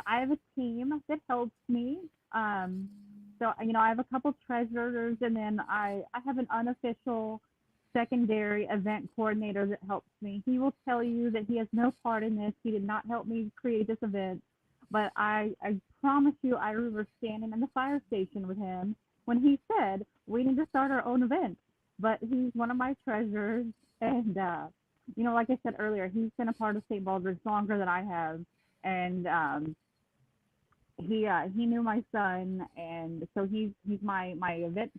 I have a team that helps me. So I have a couple treasurers, and then I have an unofficial secondary event coordinator that helps me. He will tell you that he has no part in this. He did not help me create this event, but I promise you, I remember standing in the fire station with him when he said we need to start our own event. But he's one of my treasurers, and like I said earlier, he's been a part of St. Baldrick longer than I have, and he knew my son, and so he's my event,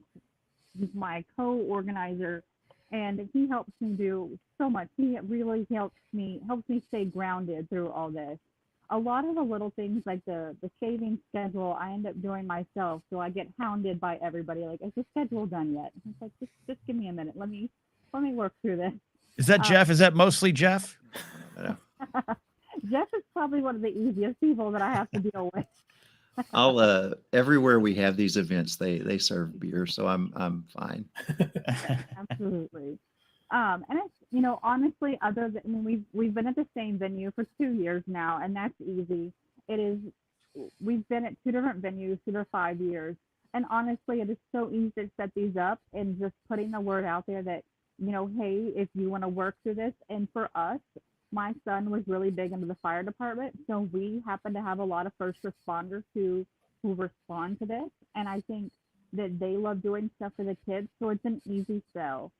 he's my co-organizer, and he helps me do so much. He really helps me stay grounded through all this. A lot of the little things like the shaving schedule I end up doing myself, so I get hounded by everybody like, is the schedule done yet? It's like, just give me a minute, let me work through this. Is that Jeff? Is that mostly Jeff? Jeff is probably one of the easiest people that I have to deal with. I'll everywhere we have these events, they serve beer, so I'm fine. Absolutely. And it's honestly, other than we've been at the same venue for 2 years now, and that's easy. We've been at 2 different venues for 5 years, and honestly, it is so easy to set these up and just putting the word out there that hey, if you want to work through this. And for us, my son was really big into the fire department, so we happen to have a lot of first responders who respond to this, and I think that they love doing stuff for the kids, so it's an easy sell.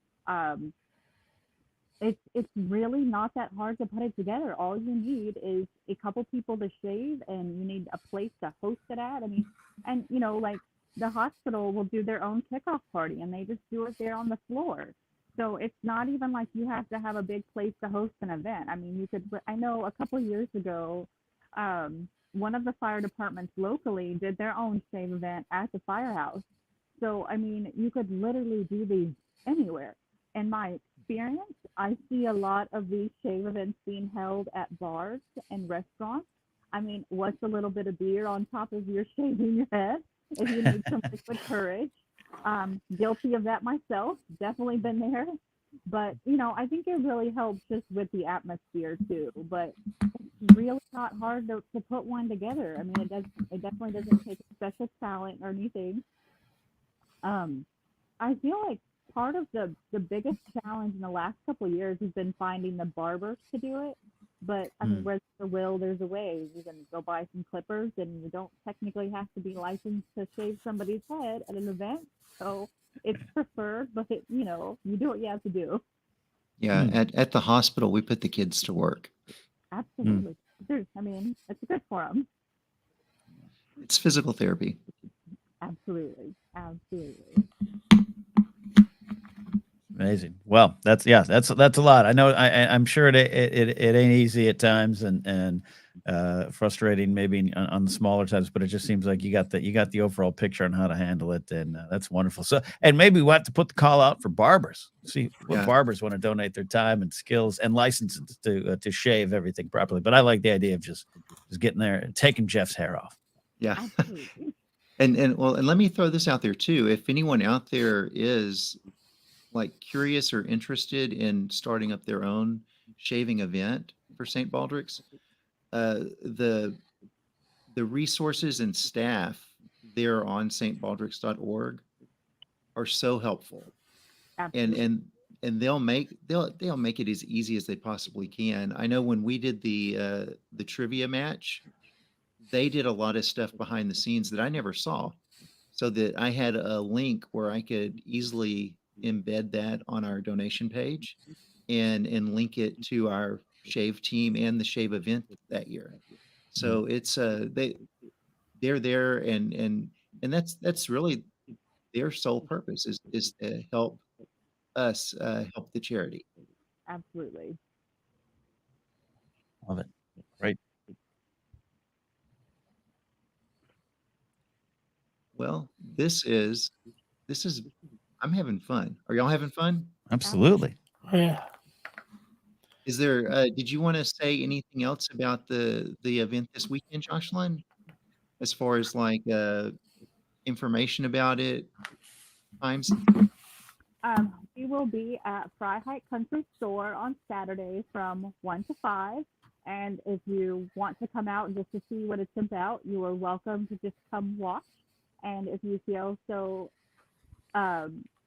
It's really not that hard to put it together. All you need is a couple people to shave, and you need a place to host it at. I mean, and like the hospital will do their own kickoff party, and they just do it there on the floor. So it's not even like you have to have a big place to host an event. I mean, I know a couple years ago, one of the fire departments locally did their own shave event at the firehouse. So, I mean, you could literally do these anywhere. In my experience, I see a lot of these shave events being held at bars and restaurants. I mean, what's a little bit of beer on top of your shaving your head if you need some liquid courage? Guilty of that myself, definitely been there. But, I think it really helps just with the atmosphere too. But it's really not hard to put one together. I mean, it definitely doesn't take special talent or anything. I feel like part of the biggest challenge in the last couple of years has been finding the barbers to do it. But I mean, where there's a will, there's a way. You can go buy some clippers, and you don't technically have to be licensed to shave somebody's head at an event. So it's preferred, but you do what you have to do. Yeah, at the hospital, we put the kids to work. Absolutely. I mean, it's good for them. It's physical therapy. Absolutely. Amazing. Well, that's a lot. I know. I'm sure it ain't easy at times, and frustrating maybe on the smaller times. But it just seems like you got the overall picture on how to handle it, and that's wonderful. So, and maybe we'll have to put the call out for barbers. See what barbers want to donate their time and skills and licenses to shave everything properly. But I like the idea of just getting there and taking Jeff's hair off. Yeah. And let me throw this out there too. If anyone out there is like curious or interested in starting up their own shaving event for St. Baldrick's, the resources and staff there on stbaldricks.org are so helpful. Absolutely. And they'll make it as easy as they possibly can. I know when we did the trivia match, they did a lot of stuff behind the scenes that I never saw, so that I had a link where I could easily embed that on our donation page and link it to our shave team and the shave event that year. So it's they're there, and And that's really their sole purpose is to help us help the charity. Absolutely. Love it. Right. Well, this is I'm having fun. Are y'all having fun? Absolutely. Oh, yeah. Is there did you want to say anything else about the event this weekend, Jocelyn? As far as like information about it, times? We will be at Fry Hike Country Store on Saturday from 1 to 5. And if you want to come out just to see what it's about, you are welcome to just come watch. And if you feel so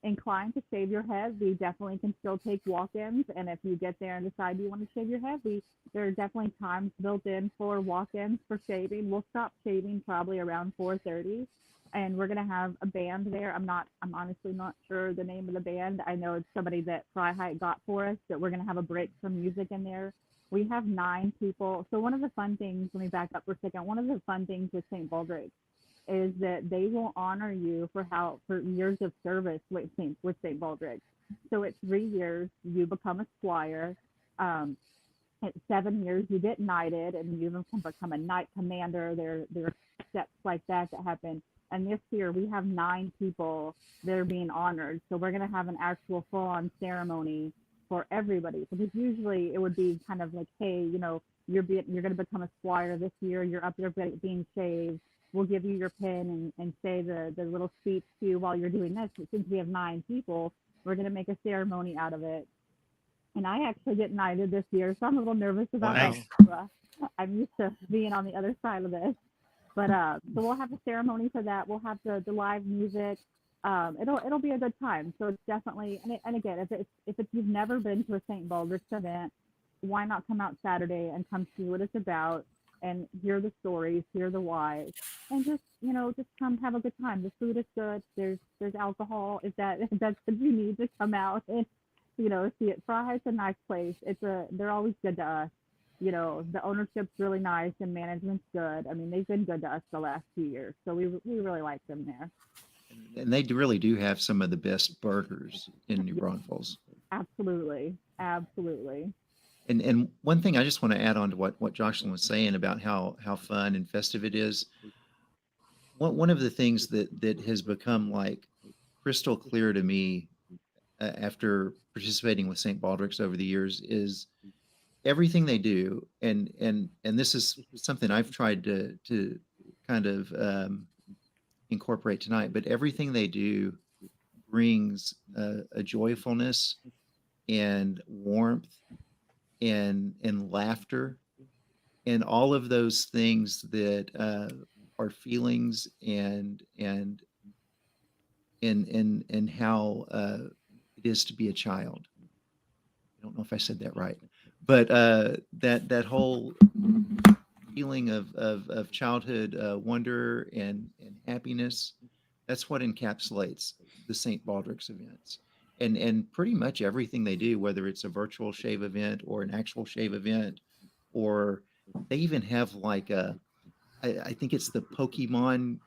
inclined to shave your head, we definitely can still take walk-ins. And if you get there and decide you want to shave your head, there are definitely times built in for walk-ins for shaving. We'll stop shaving probably around 4:30, and we're gonna have a band there. I'm honestly not sure the name of the band. I know it's somebody that Fry Hike got for us, that we're gonna have a break from music in there. We have 9 people. So one of the fun things, let me back up for a second. One of the fun things with St. Baldrick is that they will honor you for years of service with St. Baldrick. So at 3 years, you become a squire. At 7 years, you get knighted, and you become a knight commander. There are steps like that happen. And this year, we have 9 people that are being honored. So we're going to have an actual full-on ceremony for everybody. Because usually it would be kind of like, hey, you're going to become a squire this year. You're up there being shaved. We'll give you your pin and say the little speech to you while you're doing this. But since we have 9 people, we're going to make a ceremony out of it. And I actually get knighted this year, so I'm a little nervous about that. I'm used to being on the other side of this. But so we'll have a ceremony for that. We'll have the live music. It'll be a good time. So it's definitely, and again, if you've never been to a St. Baldrick's event, why not come out Saturday and come see what it's about and hear the stories, hear the whys, and just come have a good time. The food is good. There's alcohol. If that's what you need to come out and see it. Fry Hike's a nice place. They're always good to us. The ownership's really nice and management's good. I mean, they've been good to us the last few years, so we really like them there. And they really do have some of the best burgers in New Braunfels. Absolutely. And one thing I just want to add on to what Jocelyn was saying about how fun and festive it is. One of the things that has become like crystal clear to me after participating with St. Baldrick's over the years is everything they do, and this is something I've tried to kind of incorporate tonight, but everything they do brings a joyfulness and warmth and laughter and all of those things that are feelings and how it is to be a child. I don't know if I said that right, but that whole feeling of childhood wonder and happiness, that's what encapsulates the St. Baldrick's events. And pretty much everything they do, whether it's a virtual shave event or an actual shave event, or they even have like I think it's the Pokemon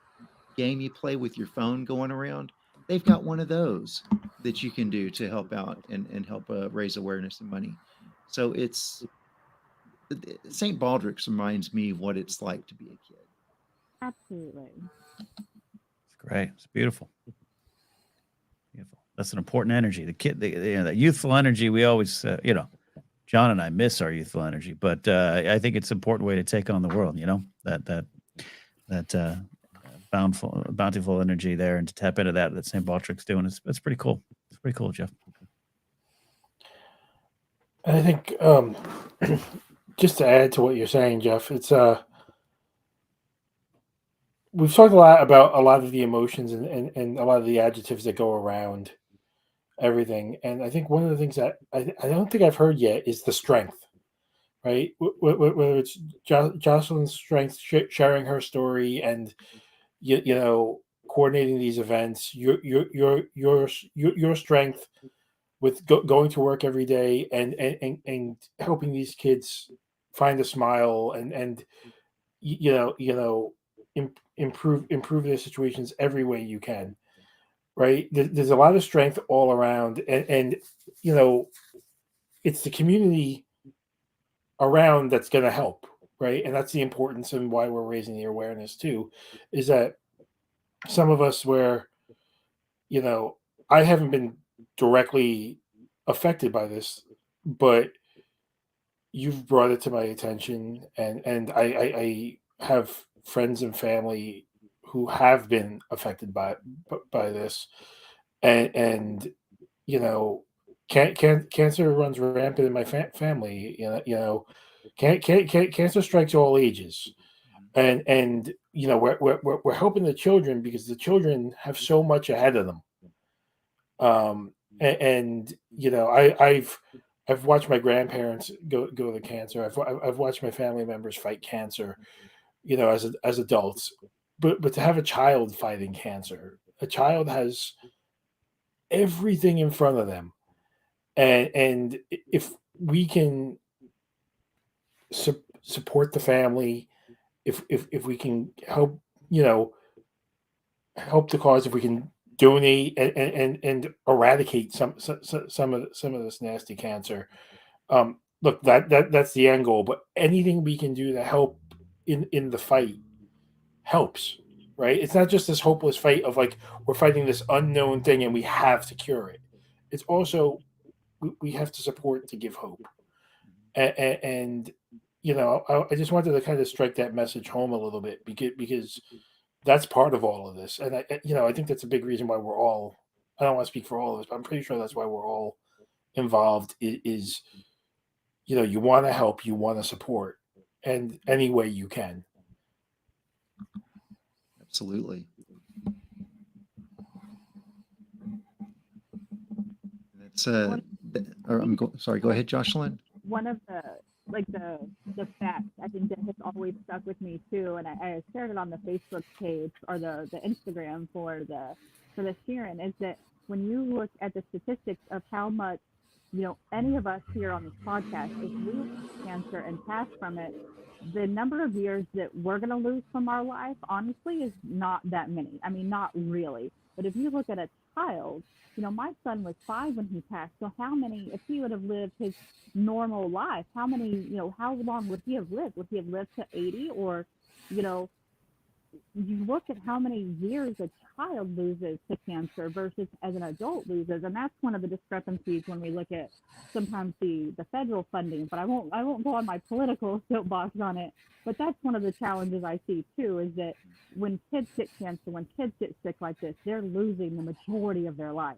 game you play with your phone going around. They've got one of those that you can do to help out and help raise awareness and money. So St. Baldrick's reminds me of what it's like to be a kid. Absolutely. It's great. It's beautiful. Beautiful. That's an important energy. The kid, that youthful energy. We always, John and I miss our youthful energy, but I think it's an important way to take on the world. That bountiful energy there, and to tap into that St. Baldrick's doing. It's pretty cool. It's pretty cool, Jeff. And I think just to add to what you're saying, Jeff, it's we've talked a lot about a lot of the emotions and a lot of the adjectives that go around everything. And I think one of the things that I don't think I've heard yet is the strength, right? Whether it's Jocelyn's strength, sharing her story, and coordinating these events, your strength with going to work every day and helping these kids find a smile and improve their situations every way you can. Right? There's a lot of strength all around, and you know, it's the community around that's going to help, right? And that's the importance and why we're raising the awareness too, is that some of us where, you know, I haven't been directly affected by this, but you've brought it to my attention, and I have friends and family who have been affected by this, and you know, cancer runs rampant in my family. You know, cancer strikes all ages, and you know, we're helping the children because the children have so much ahead of them. And you know, I've watched my grandparents go to cancer. I've watched my family members fight cancer, you know, as adults. But to have a child fighting cancer, a child has everything in front of them, and if we can support the family, if we can help, you know, help the cause, if we can donate and eradicate some of this nasty cancer. Look, that's the end goal, but anything we can do to help in the fight helps, right? It's not just this hopeless fight of like we're fighting this unknown thing and we have to cure it. It's also we have to support to give hope, and you know, I just wanted to kind of strike that message home a little bit because that's part of all of this, and you know, I think that's a big reason why we're all. I don't want to speak for all of us, but I'm pretty sure that's why we're all involved. Is you know, you want to help, you want to support, and any way you can. Absolutely. That's sorry. Go ahead, Jocelyn. One of the facts I think that has always stuck with me too, and I shared it on the Facebook page or the Instagram for the sharing, is that when you look at the statistics of how much, you know, any of us here on this podcast, if we have cancer and pass from it, the number of years that we're going to lose from our life, honestly, is not that many. I mean, not really. But if you look at a child, you know, my son was 5 when he passed. So how many, if he would have lived his normal life, how many, you know, how long would he have lived? Would he have lived to 80? Or, you know, you look at how many years a child loses to cancer versus as an adult loses, and that's one of the discrepancies when we look at sometimes the federal funding. But I won't go on my political soapbox on it. But that's one of the challenges I see too, is that when kids get cancer, when kids get sick like this, they're losing the majority of their life,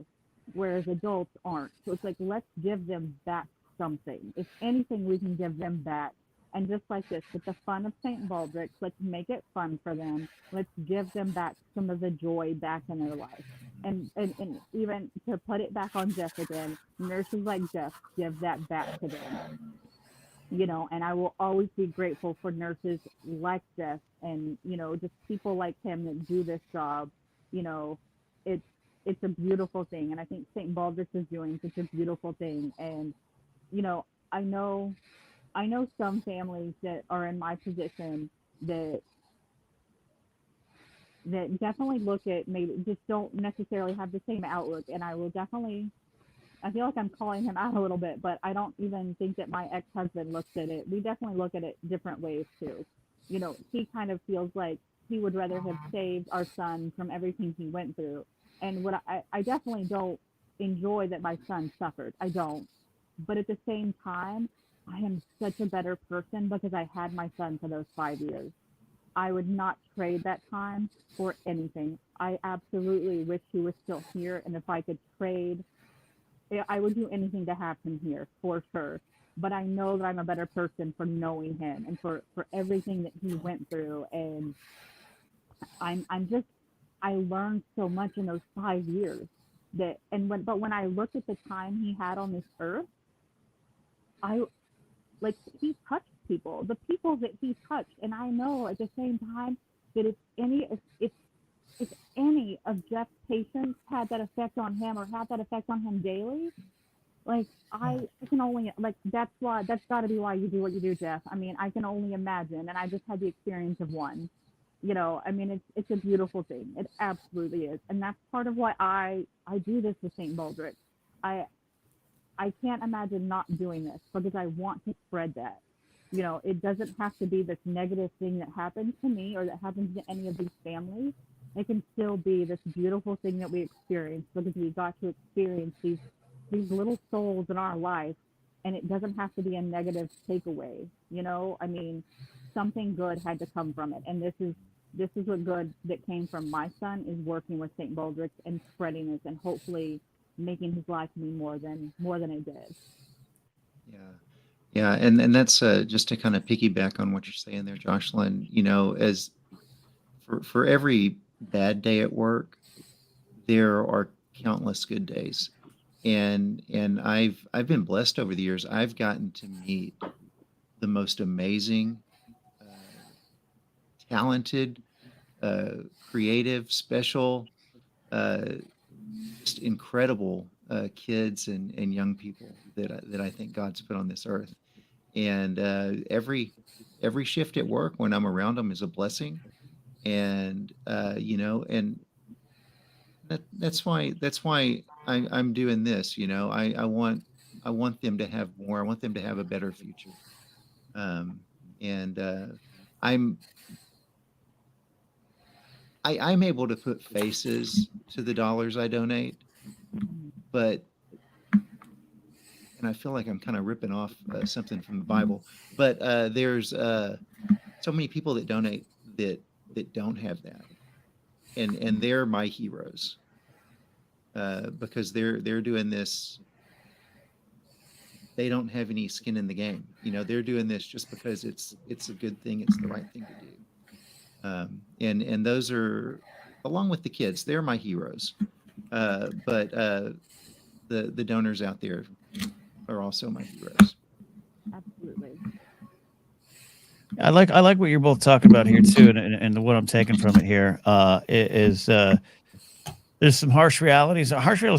whereas adults aren't. So it's like, let's give them back something. If anything, we can give them back. And just like this, with the fun of St. Baldrick, let's make it fun for them. Let's give them back some of the joy back in their life. And even to put it back on Jeff again, nurses like Jeff, give that back to them. You know, and I will always be grateful for nurses like Jeff and, you know, just people like him that do this job. You know, it's a beautiful thing. And I think St. Baldrick is doing such a beautiful thing. And, you know, I know some families that are in my position that definitely look at, maybe just don't necessarily have the same outlook. And I feel like I'm calling him out a little bit, but I don't even think that my ex-husband looks at it. We definitely look at it different ways too. You know, he kind of feels like he would rather have saved our son from everything he went through. And what I definitely don't enjoy that my son suffered. I don't. But at the same time, I am such a better person because I had my son for those 5 years. I would not trade that time for anything. I absolutely wish he was still here. And if I could trade, I would do anything to have him here for sure. But I know that I'm a better person for knowing him and for everything that he went through. And I learned so much in those 5 years but when I look at the time he had on this earth, he touched people, the people that he touched. And I know at the same time that if any of Jeff's patients had that effect on him or had that effect on him daily, like I can only, like, that's got to be why you do what you do, Jeff. I mean, I can only imagine. And I just had the experience of one. I mean, it's a beautiful thing. It absolutely is, and that's part of why I do this with St. Baldrick. I I can't imagine not doing this because I want to spread that. It doesn't have to be this negative thing that happens to me or that happens to any of these families. It can still be this beautiful thing that we experience because we got to experience these little souls in our life, and it doesn't have to be a negative takeaway. I mean, something good had to come from it, and this is what good that came from my son is working with St. Baldrick and spreading this, and hopefully making his life mean more than it did. Yeah. Yeah, and that's just to kind of piggyback on what you're saying there, Jocelyn. As for every bad day at work, there are countless good days, and I've been blessed over the years. I've gotten to meet the most amazing, uh, talented, creative, special, uh, just incredible kids and young people that I think God's put on this earth. And every shift at work when I'm around them is a blessing. And and that's why I'm doing this. I want them to have more. I want them to have a better future. And I'm I'm able to put faces to the dollars I donate, but and I feel like I'm kind of ripping off something from the Bible, but there's so many people that donate that don't have that, and they're my heroes because they're doing this. They don't have any skin in the game. They're doing this just because it's a good thing. It's the right thing to do. And those are, along with the kids, they're my heroes. But the donors out there are also my heroes. Absolutely. I like what you're both talking about here too, and what I'm taking from it here is there's some harsh realities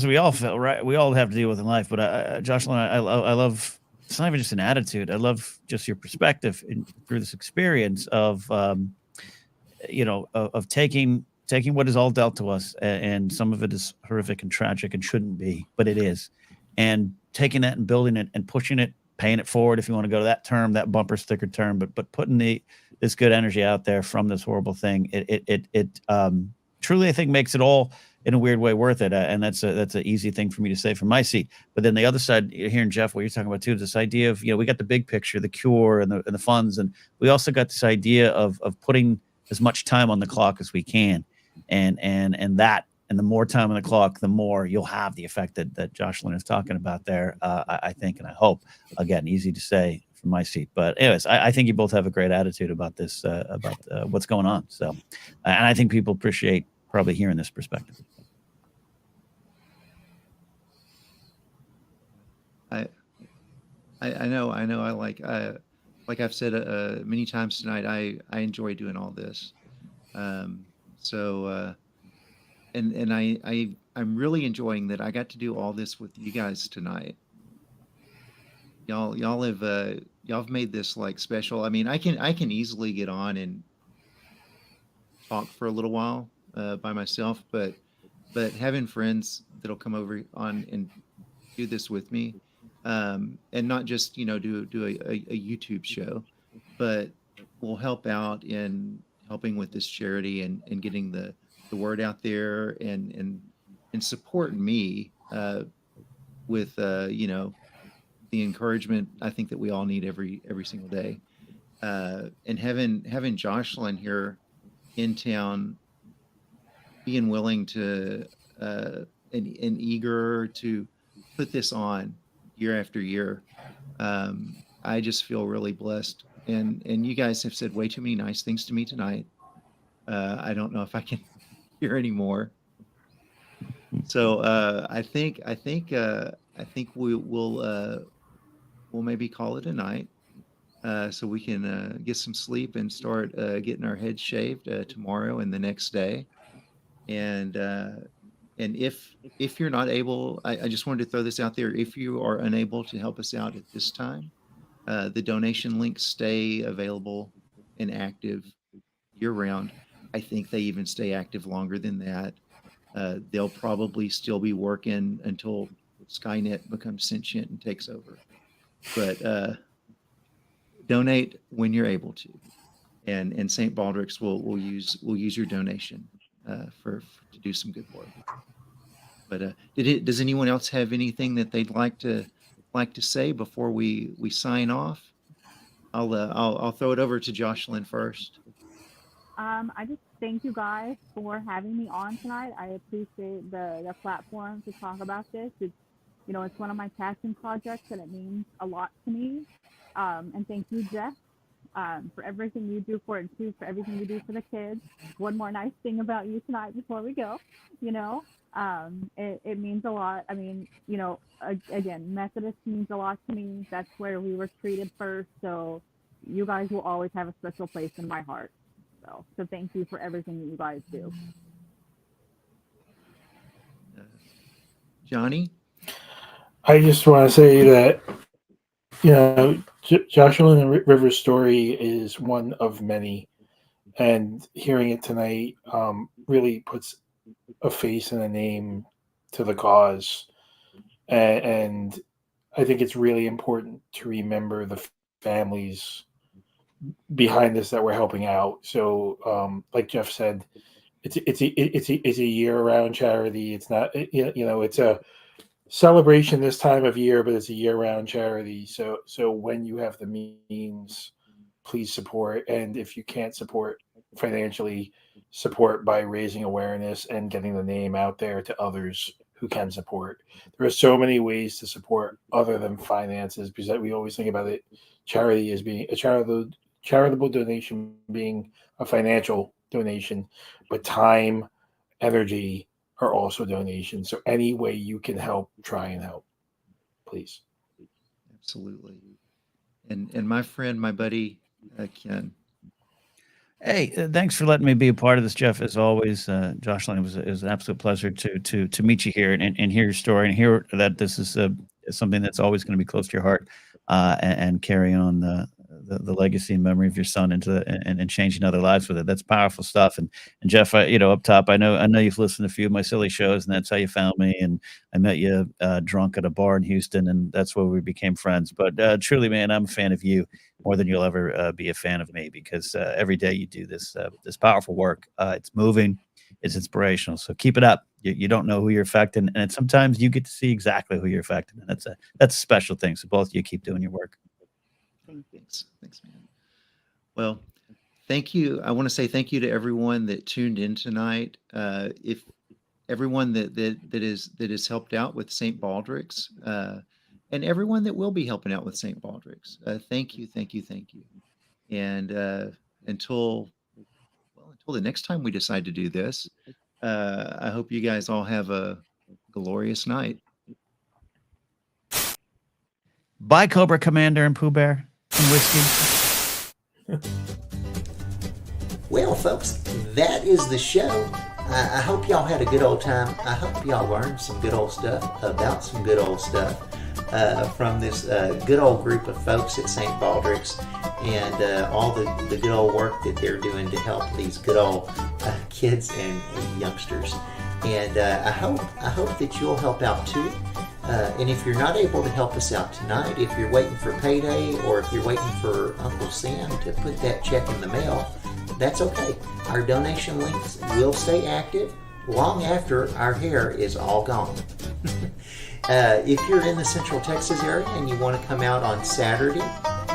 we all feel, right? We all have to deal with in life. But Jocelyn, I love. It's not even just an attitude. I love just your perspective through this experience of of taking what is all dealt to us, and some of it is horrific and tragic and shouldn't be, but it is, and taking that and building it and pushing it, paying it forward, if you want to go to that term, that bumper sticker term, but putting this good energy out there from this horrible thing, it truly, I think, makes it all in a weird way worth it. And that's an easy thing for me to say from my seat. But then the other side, hearing Jeff, what you're talking about too, is this idea of, we got the big picture, the cure and the funds. And we also got this idea of putting as much time on the clock as we can. And the more time on the clock, the more you'll have the effect that Jocelyn is talking about there. I think, and I hope. Again, easy to say from my seat, but anyways, I think you both have a great attitude about this, about what's going on. So, and I think people appreciate probably hearing this perspective. I know. I like I've said many times tonight. I enjoy doing all this. So I'm really enjoying that I got to do all this with you guys tonight. Y'all have made this like special. I mean, I can easily get on and talk for a little while by myself, but having friends that'll come over on and do this with me, and not just do a YouTube show, but will help out in helping with this charity and getting the word out there and support me with the encouragement I think that we all need every single day, and having Jocelyn here in town, being willing to and eager to put this on year after year. I just feel really blessed, and you guys have said way too many nice things to me tonight. I don't know if I can hear any more. So I think we'll maybe call it a night, so we can get some sleep and start getting our heads shaved tomorrow and the next day. And if you're not able, I just wanted to throw this out there. If you are unable to help us out at this time, the donation links stay available and active year round. I think they even stay active longer than that. They'll probably still be working until Skynet becomes sentient and takes over. But donate when you're able to, and St. Baldrick's will use your donation to do some good work. But does anyone else have anything that they'd like to say before we sign off? I'll throw it over to Jocelyn first. I just thank you guys for having me on tonight. I appreciate the platform to talk about this. It's one of my passion projects, and it means a lot to me. And thank you, Jeff, for everything you do for it too, for everything you do for the kids. One more nice thing about you tonight before we go, it means a lot. I mean, again, Methodist means a lot to me. That's where we were treated first. So you guys will always have a special place in my heart. So thank you for everything that you guys do. Johnny? I just want to say that, Jocelyn and River's story is one of many. And hearing it tonight really puts a face and a name to the cause. And I think it's really important to remember the families behind this that we're helping out. So, like Jeff said, it's a year-round charity. It's not, it's a celebration this time of year, but it's a year-round charity. So when you have the means, please support. And if you can't support financially, support by raising awareness and getting the name out there to others who can support. There are so many ways to support other than finances, because we always think about it, charity as being a charitable donation being a financial donation, but time, energy are also donations. So any way you can help, try and help, please. Absolutely. And my friend, my buddy, Ken. Hey, thanks for letting me be a part of this, Jeff. As always, Jocelyn, it was an absolute pleasure to meet you here and hear your story and hear that this is something that's always going to be close to your heart, and carrying on the legacy and memory of your son and changing other lives with it. That's powerful stuff. And Jeff, up top, I know you've listened to a few of my silly shows, and that's how you found me. And I met you drunk at a bar in Houston, and that's where we became friends. But truly, man, I'm a fan of you more than you'll ever be a fan of me, because every day you do this powerful work. It's moving, it's inspirational. So keep it up. You don't know who you're affecting, and sometimes you get to see exactly who you're affecting, and that's a special thing. So both of you keep doing your work. Thanks, man. Well, thank you. I want to say thank you to everyone that tuned in tonight. If everyone that is helped out with St. Baldrick's, and everyone that will be helping out with St. Baldrick's, thank you. And until the next time we decide to do this, I hope you guys all have a glorious night. Bye, Cobra Commander and Pooh Bear and Whiskey. Well, folks, that is the show. I hope y'all had a good old time. I hope y'all learned some good old stuff about some good old stuff from this good old group of folks at St. Baldrick's, and all the good old work that they're doing to help these good old kids and youngsters. And I hope that you'll help out too. And if you're not able to help us out tonight, if you're waiting for payday, or if you're waiting for Uncle Sam to put that check in the mail, that's okay. Our donation links will stay active long after our hair is all gone. If you're in the Central Texas area and you want to come out on Saturday,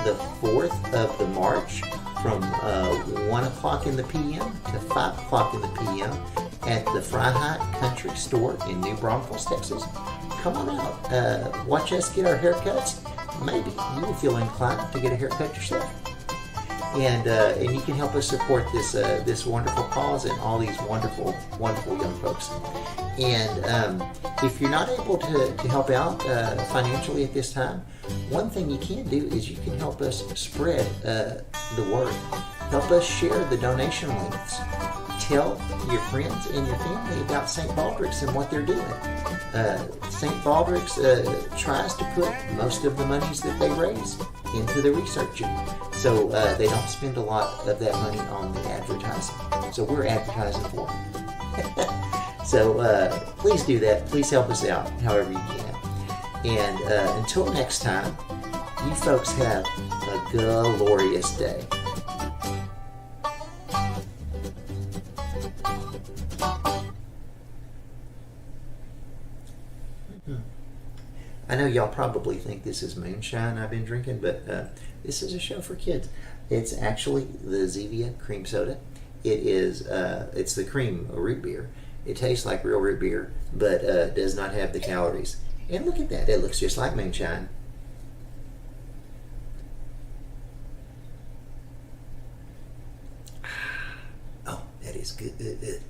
the 4th of the March, from 1 o'clock in the p.m. to 5 o'clock in the p.m. at the Freiheit Country Store in New Braunfels, Texas, come on out. Watch us get our haircuts. Maybe you will feel inclined to get a haircut yourself. And you can help us support this wonderful cause and all these wonderful young folks. And if you're not able to help out financially at this time, one thing you can do is you can help us spread the word. Help us share the donation links. Tell your friends and your family about St. Baldrick's and what they're doing. St. Baldrick's tries to put most of the monies that they raise into the researching. So they don't spend a lot of that money on the advertising. So we're advertising for them. So please do that. Please help us out however you can. And until next time, you folks have a glorious day. I know y'all probably think this is moonshine I've been drinking, but this is a show for kids. It's actually the Zevia cream soda. It is, it's the cream root beer. It tastes like real root beer, but does not have the calories. And look at that, it looks just like moonshine. Oh, that is good.